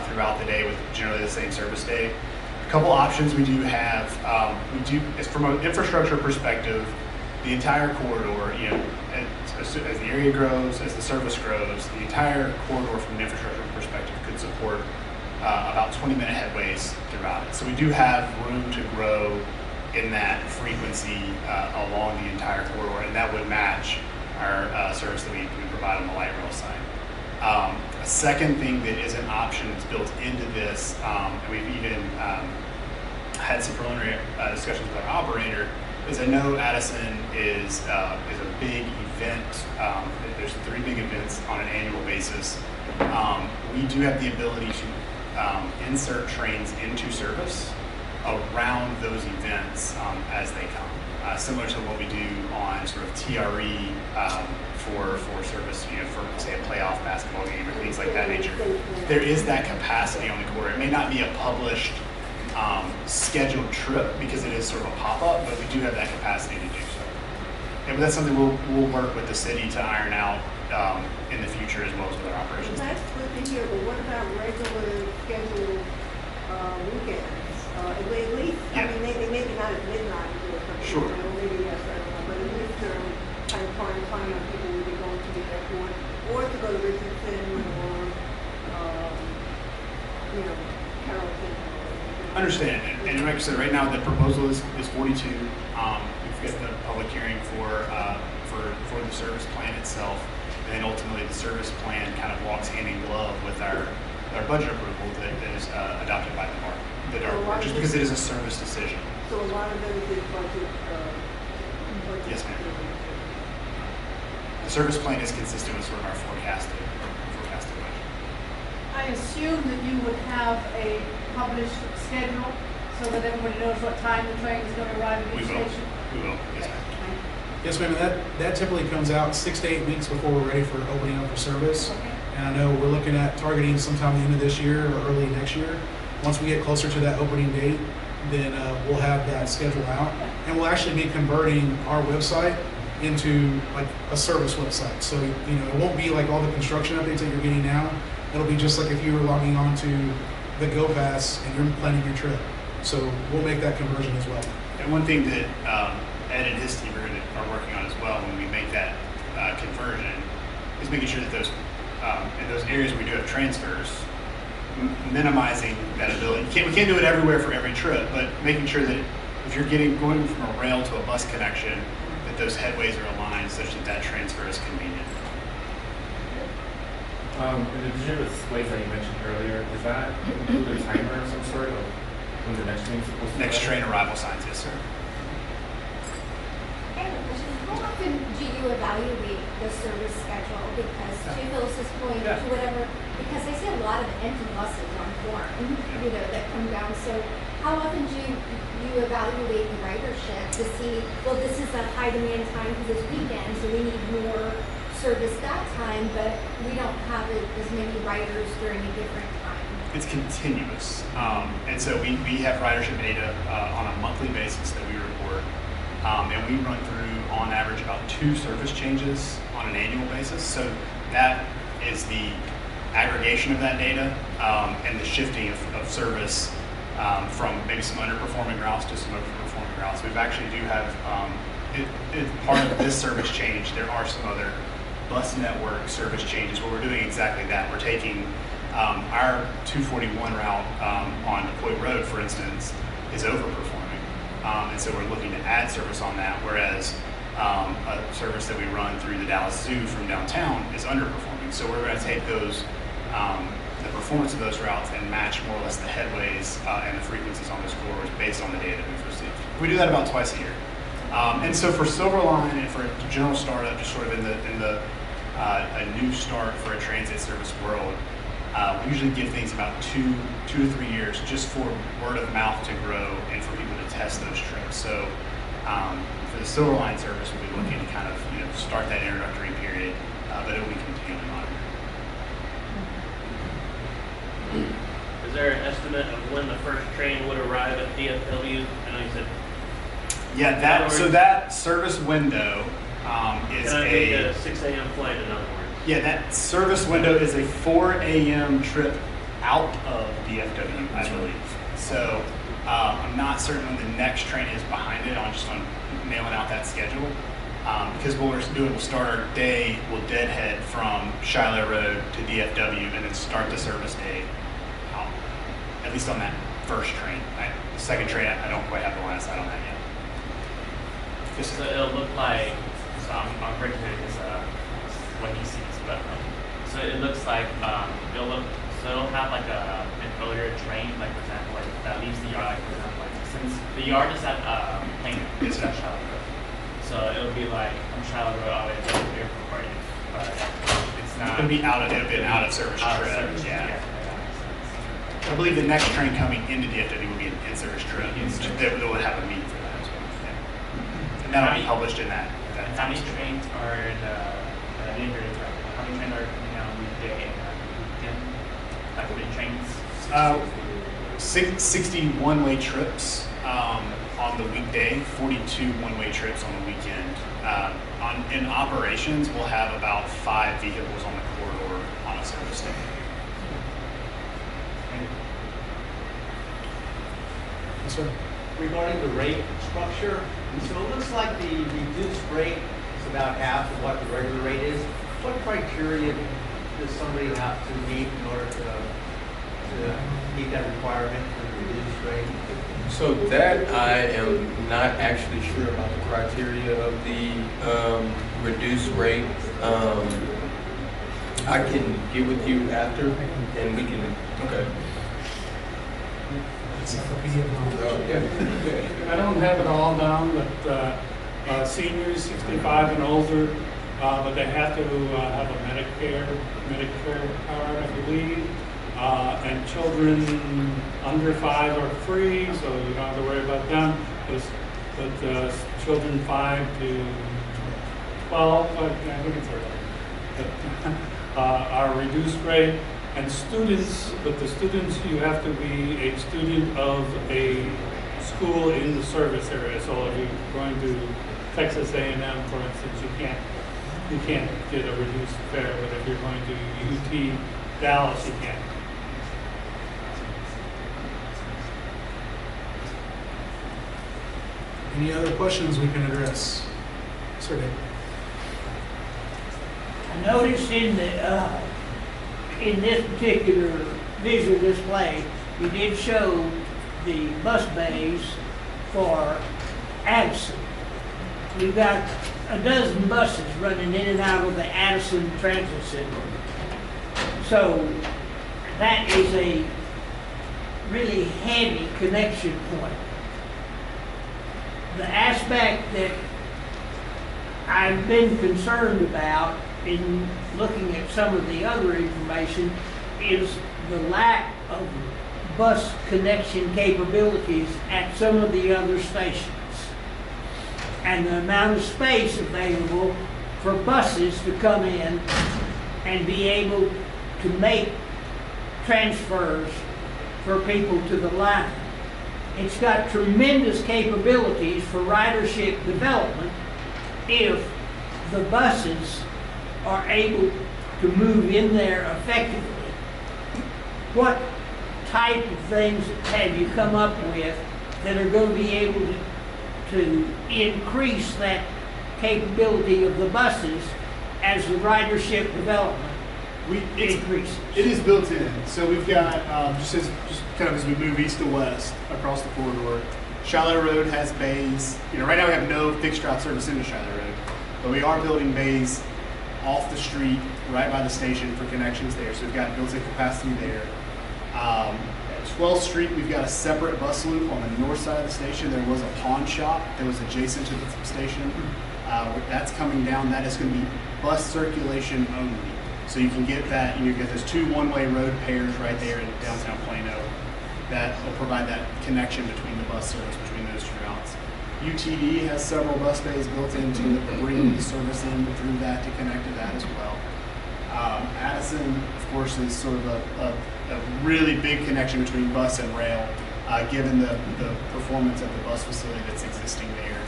Speaker 2: throughout the day with generally the same service day. A couple options we do have, from an infrastructure perspective, the entire corridor, as the area grows, as the service grows, the entire corridor from an infrastructure perspective could support about 20-minute headways throughout it. So we do have room to grow in that frequency along the entire corridor, and that would match our service that we provide on the light rail side. A second thing that is an option that's built into this, and we've even had some preliminary discussions with our operator, is I know Addison is a big event. There's 3 big events on an annual basis. We do have the ability to insert trains into service around those events as they come, similar to what we do on sort of TRE for service, for say a playoff basketball game or things like that nature. There is that capacity on the corridor. It may not be a published scheduled trip because it is sort of a pop-up, but we do have that capacity to do so. And that's something we'll work with the city to iron out in the future as well as with our operations.
Speaker 11: That's good to hear, but what about regular scheduled weekends? At least,
Speaker 2: Yeah.
Speaker 11: I mean, maybe not at midnight or something.
Speaker 2: Sure.
Speaker 11: Maybe yes, I don't know, but at least kind of prime time when people would be going to the airport or to go to Richardson or, Carrollton.
Speaker 2: Understand, and like I said, right now the proposal is 42. We've got the public hearing for the service plan itself, and then ultimately the service plan kind of walks hand in glove with our budget approval that is adopted by the DART board, just because it is a service decision.
Speaker 11: So a lot of those is budget.
Speaker 2: Yes, ma'am. The service plan is consistent with sort of our forecasted budget.
Speaker 12: I assume that you would have a published schedule so that everybody knows what time the train is going to arrive at each station?
Speaker 2: We will, yes, ma'am.
Speaker 1: yes, ma'am. That typically comes out 6 to 8 weeks before we're ready for opening up for service.
Speaker 12: Okay.
Speaker 1: And I know we're looking at targeting sometime the end of this year or early next year. Once we get closer to that opening date, then we'll have that schedule out. And we'll actually be converting our website into like a service website. So, it won't be like all the construction updates that you're getting now. It'll be just like if you were logging on to the Go Pass and you're planning your trip. So we'll make that conversion as well.
Speaker 2: And one thing that Ed and his team are working on as well when we make that conversion is making sure that those in those areas where we do have transfers, minimizing that ability. We can't do it everywhere for every trip, but making sure that if you're going from a rail to a bus connection, that those headways are aligned such that that transfer is convenient.
Speaker 9: In addition to the ways that you mentioned earlier, does that include a timer of some sort of when the next train's supposed to
Speaker 2: Next
Speaker 9: arrive?
Speaker 2: train arrival signs, yes, sir.
Speaker 4: I have a question. How often do you evaluate the service schedule? Because to Phyllis's point, to whatever, because I see a lot of empty buses on form, you know, that come down. So how often do you evaluate the ridership to see, well, this is a high demand time because it's weekend, so we need more service that time, but we don't have as many riders during a different time?
Speaker 2: It's continuous. And so we have ridership data on a monthly basis that we report. And we run through, on average, about 2 service changes on an annual basis. So that is the aggregation of that data and the shifting of service from maybe some underperforming routes to some overperforming routes. We've actually do have, part of this service change, there are some other bus network service changes where we're doing exactly that. We're taking our 241 route on DePoy Road, for instance, is overperforming. And so we're looking to add service on that, whereas a service that we run through the Dallas Zoo from downtown is underperforming. So we're going to take those, the performance of those routes and match more or less the headways and the frequencies on those corridors based on the data we've received. We do that about twice a year. And so for Silverline and for a general startup, just sort of in the a new start for a transit service world, we usually give things about two to 3 years just for word of mouth to grow and for people to test those trips. So for the Silverline service, we'll be looking to kind of start that introductory period, but it will be continually monitored.
Speaker 13: Is there an estimate of when the first train would arrive at DFW? I know you said.
Speaker 2: Yeah, that service window is
Speaker 13: Can I make a 6 a.m. flight, in other words?
Speaker 2: Yeah, that service window is a 4 a.m. trip out of DFW, I believe. So I'm not certain when the next train is behind it. I'm just on nailing out that schedule. Because what we're doing, we'll start our day, we'll deadhead from Shiloh Road to DFW and then start the service day out, at least on that first train. The second train, I don't quite have the line of sight on that yet.
Speaker 6: So it'll look like, so I'm breaking it because what he sees, but so it looks like it'll have like an earlier train, like for example, like that leaves the yard, like for example, like since the yard is at Plain, it's at Shiloh Road, so it'll be like from Shiloh Road all the way to the airport, but it's not.
Speaker 2: It'll be an out of service trip. Yeah.
Speaker 6: That makes sense.
Speaker 2: I believe the next train coming into DFW will be an in-service trip. They would have a meeting for that as well. Yeah. And that'll be published in that.
Speaker 6: And how many trains are in neighborhood? How many trains are coming out weekday and weekend? Like how many trains?
Speaker 2: 60 one-way trips on the weekday, 42 one-way trips on the weekend. In operations, we'll have about 5 vehicles on the corridor on a service day.
Speaker 1: Yes, sir.
Speaker 3: Regarding the rate structure, so it looks like the reduced rate is about half of what the regular rate is. What criteria does somebody have to meet in order to meet that requirement for the reduced rate?
Speaker 8: So that I am not actually sure about the criteria of the reduced rate. I can get with you after, and we can. Okay.
Speaker 5: I don't have it all down, but seniors 65 and older, but they have to have a Medicare card, I believe. And children under 5 are free, so you don't have to worry about them. But children 5 to 12, I think it's early, are reduced rate. And students, but the students, you have to be a student of a school in the service area. So if you're going to Texas A&M, for instance, you can't get a reduced fare. But if you're going to UT Dallas, you can.
Speaker 1: Any other questions we can address? Sir Dave.
Speaker 7: I noticed in this particular visual display, you did show the bus bays for Addison. We've got a dozen buses running in and out of the Addison Transit Center. So that is a really heavy connection point. The aspect that I've been concerned about in looking at some of the other information is the lack of bus connection capabilities at some of the other stations and the amount of space available for buses to come in and be able to make transfers for people to the line. It's got tremendous capabilities for ridership development if the buses are able to move in there effectively. What type of things have you come up with that are going to be able to increase that capability of the buses as the ridership development increases?
Speaker 2: It is built in. So we've got, just kind of as we move east to west across the corridor, Shiloh Road has bays. Right now we have no fixed route service into Shiloh Road, but we are building bays off the street right by the station for connections there. So we've got built-in capacity there. At 12th Street, we've got a separate bus loop on the north side of the station. There was a pawn shop that was adjacent to the station. That's coming down. That is going to be bus circulation only. So you can get that, you get those two one-way road pairs right there in downtown Plano that will provide that connection between the bus service between those two routes. UTD has several bus bays built into it that bring the service in through that to connect to that as well. Addison, of course, is sort of a really big connection between bus and rail, given the performance of the bus facility that's existing there.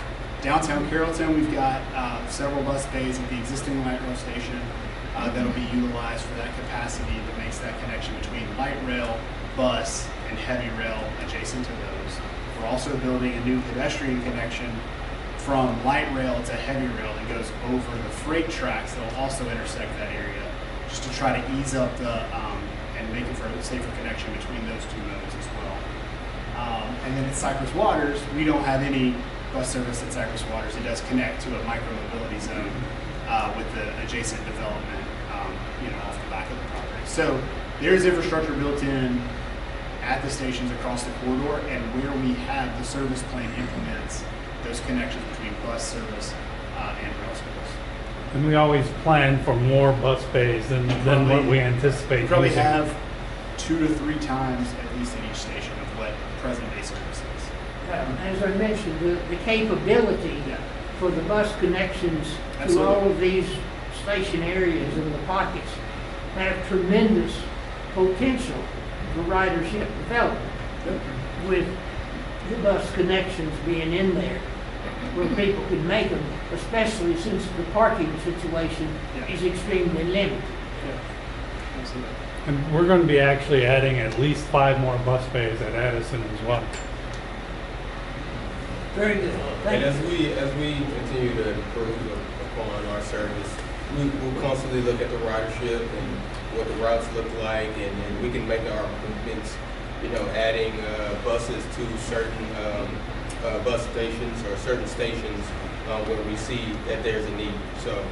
Speaker 2: Downtown Carrollton, we've got several bus bays at the existing light rail station that'll be utilized for that capacity that makes that connection between light rail, bus, and heavy rail adjacent to those. We're also building a new pedestrian connection from light rail to heavy rail that goes over the freight tracks that will also intersect that area, just to try to ease up the and make it for a safer connection between those two nodes as well. And then at Cypress Waters, we don't have any bus service at Cypress Waters. It does connect to a micro-mobility zone with the adjacent development, off the back of the property. So there's infrastructure built in at the stations across the corridor, and where we have the service plan implements those connections between bus service and rail service.
Speaker 5: And we always plan for more bus bays than what we anticipate.
Speaker 2: We probably
Speaker 5: using.
Speaker 2: have 2 to 3 times at least at each station of what present day service is.
Speaker 7: As I mentioned, the capability for the bus connections
Speaker 2: Absolutely.
Speaker 7: to all of these station areas and the pockets have tremendous potential for ridership development with the bus connections being in there where people can make them, especially since the parking situation is extremely limited.
Speaker 2: Absolutely.
Speaker 5: And we're going to be actually adding at least 5 more bus bays at Addison as well.
Speaker 7: Very good.
Speaker 8: And
Speaker 7: Thank you.
Speaker 8: as we continue to improve upon our service, we'll constantly look at the ridership and what the routes look like, and we can make our improvements, adding buses to certain bus stations or certain stations where we see that there's a need. So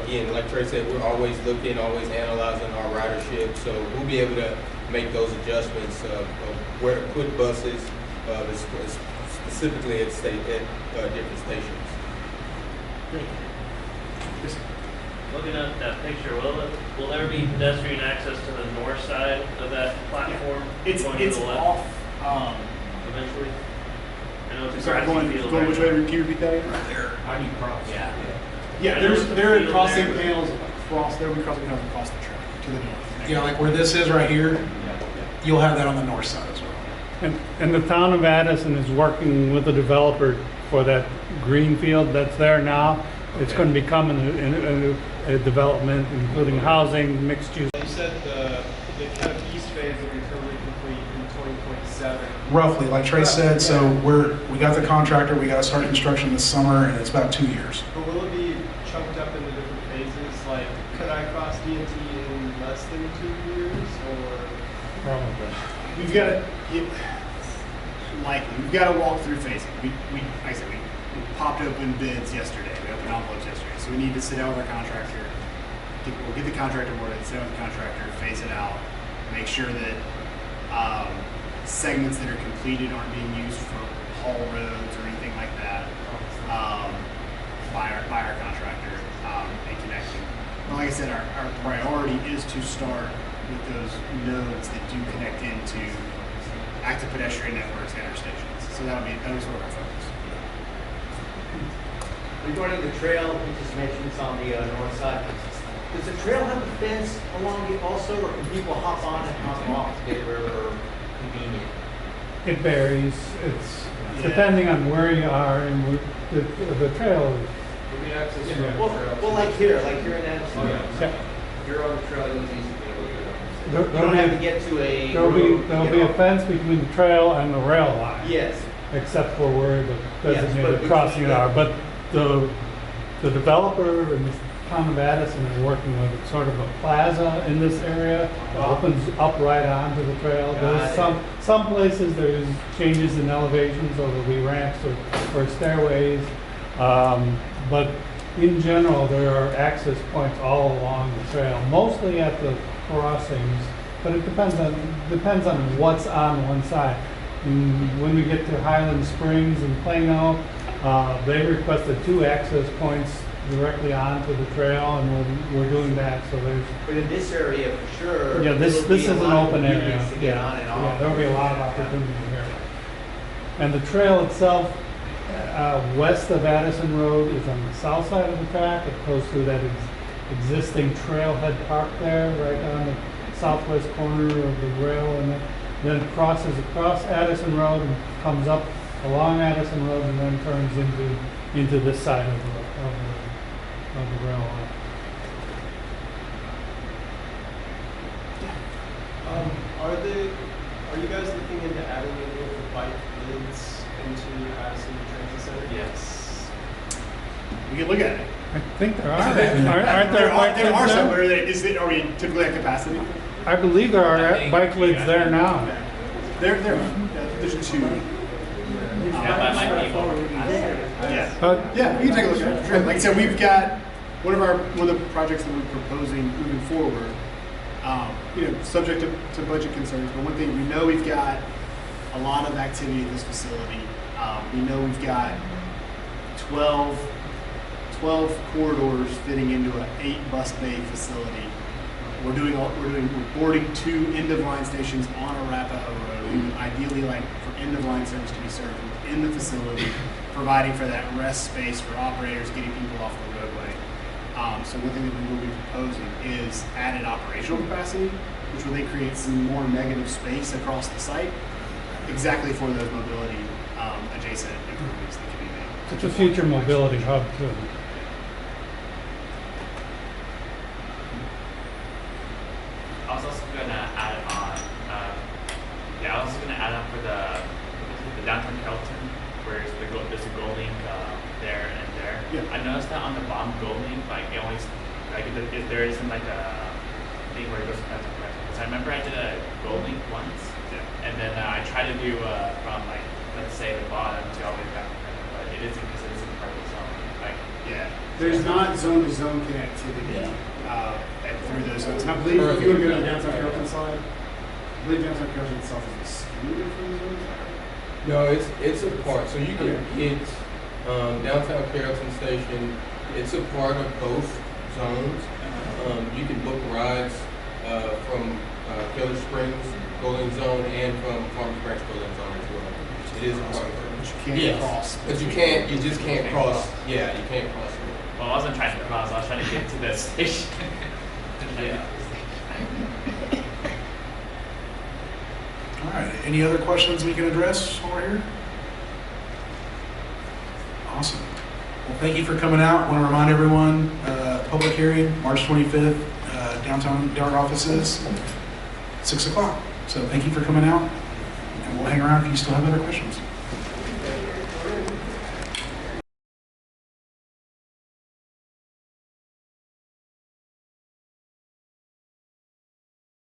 Speaker 8: again, like Trey said, we're always looking, always analyzing our ridership, so we'll be able to make those adjustments of where to put buses, specifically at different stations.
Speaker 7: Thank you.
Speaker 13: Looking at that picture, will there be pedestrian access to the north side of that platform?
Speaker 2: It's
Speaker 13: going to the left
Speaker 2: off.
Speaker 13: eventually? I know it's a
Speaker 2: Sorry,
Speaker 13: grassy field
Speaker 2: going
Speaker 13: right
Speaker 2: which
Speaker 13: now.
Speaker 2: way? Can you repeat that again?
Speaker 9: Right there. How do you cross?
Speaker 13: Yeah.
Speaker 2: Yeah,
Speaker 13: I know it's a
Speaker 2: there are
Speaker 13: field
Speaker 2: crossing
Speaker 13: there.
Speaker 2: panels across. There will be crossing panels across the track to the north.
Speaker 1: Yeah, like where this is right here, you'll have that on the north side as well.
Speaker 5: And the town of Addison is working with the developer for that green field that's there now. It's
Speaker 9: Okay.
Speaker 5: going to become a development, including housing, mixed use.
Speaker 14: You said the kind of east phase will be totally complete in 2026.
Speaker 9: 27.
Speaker 1: roughly, like Trey said. So we got the contractor, we got to start construction this summer, and it's about 2 years.
Speaker 14: But will it be chunked up into different phases? Like, could I cross DNT in less than 2 years, or?
Speaker 5: Probably.
Speaker 2: We've got to, likely, we've got to walk through phasing. Like I said, we popped open bids yesterday. We opened envelopes yesterday. So we need to sit down with our contractor. We'll get the contractor awarded, sit down with the contractor, phase it out, make sure that segments that are completed aren't being used for haul roads or anything like that by our contractor and connecting. But like I said, our priority is to start with those nodes that do connect into active pedestrian networks and interstations. So that was sort of our focus.
Speaker 3: Regarding the trail, you just mentioned it's on the north side. Does the trail have a fence along it also, or can people hop on and hop off to get wherever convenient?
Speaker 5: It varies. It's depending on where you are and the trail.
Speaker 9: Will be access from the trail.
Speaker 3: Well, like here in Addison.
Speaker 5: Yeah.
Speaker 9: If you're on the trail, it's easy to get over.
Speaker 3: You don't have to get to a.
Speaker 5: There'll be a fence between the trail and the rail line.
Speaker 3: Yes.
Speaker 5: Except for where the designated
Speaker 3: but
Speaker 5: crossing are. But the developer and the town of Addison is working with sort of a plaza in this area that opens up right onto the trail. There's some places there's changes in elevation, so there'll be ramps or stairways. But in general, there are access points all along the trail, mostly at the crossings. But it depends on what's on one side. When we get to Highland Springs and Plano, they requested 2 access points directly onto the trail, and we're doing that. So there's.
Speaker 3: But in this area, for sure.
Speaker 5: Yeah, this is an open area.
Speaker 3: To get on and off.
Speaker 5: Yeah, there'll be a lot of opportunity here. And the trail itself, west of Addison Road, is on the south side of the track. It goes through that existing trailhead park there, right on the southwest corner of the rail, and then crosses across Addison Road and comes up along Addison Road, and then turns into this side of the rail line.
Speaker 14: Are you guys looking into adding any of the bike lanes into Addison Transit Center?
Speaker 2: Yes. We can look at it.
Speaker 5: I think there are. Aren't there bike
Speaker 2: There are
Speaker 5: lanes
Speaker 2: some.
Speaker 5: there?
Speaker 2: Are we typically at capacity?
Speaker 5: I believe there are bike lanes there now.
Speaker 2: There's 2.
Speaker 5: Yeah,
Speaker 2: we can take a look at it. Sure. Like I said, we've got one of the projects that we're proposing moving forward. Subject to budget concerns, but one thing we know, we've got a lot of activity at this facility. We know we've got 12 corridors fitting into an 8-bus bay facility. We're boarding 2 end-of-line stations on Arapahoe Road. We would ideally like for end-of-line service to be served in the facility, providing for that rest space for operators, getting people off the roadway. So one thing that we will be proposing is added operational capacity, which will then create some more negative space across the site, exactly for those mobility adjacent improvements that can be made.
Speaker 5: It's a future mobility hub too.
Speaker 6: I was also going to add on, for the downtown Carrollton, where there's a goal link there and there.
Speaker 2: Yeah.
Speaker 6: I noticed that on the bottom goal link, it always, if there isn't a thing where it goes to downtown Carrollton. Because I remember I did a goal link once, and then I tried to do from let's say the bottom to all the way back, but it isn't because it isn't part of the zone.
Speaker 2: There's not zone-to-zone connectivity through those zones. And I believe if you were to go to the downtown Carrollton side, I believe downtown Carrollton itself is excluded from the zones.
Speaker 8: No, it's a part. So you can get downtown Carrollton Station. It's a part of both zones. You can book rides from Keller Springs Golden Zone and from Farmers Branch Golden Zone as well. It is a part of it.
Speaker 2: But you can't cross.
Speaker 8: But you can't. You just can't cross. Yeah, you can't cross.
Speaker 6: Well, I wasn't trying to cross. I was trying to get to the station.
Speaker 8: Yeah.
Speaker 1: All right. Any other questions we can address while we're here? Awesome. Well, thank you for coming out. I want to remind everyone, public hearing, March 25th, downtown our offices, 6 o'clock. So thank you for coming out, and we'll we'll hang around if you still have other questions.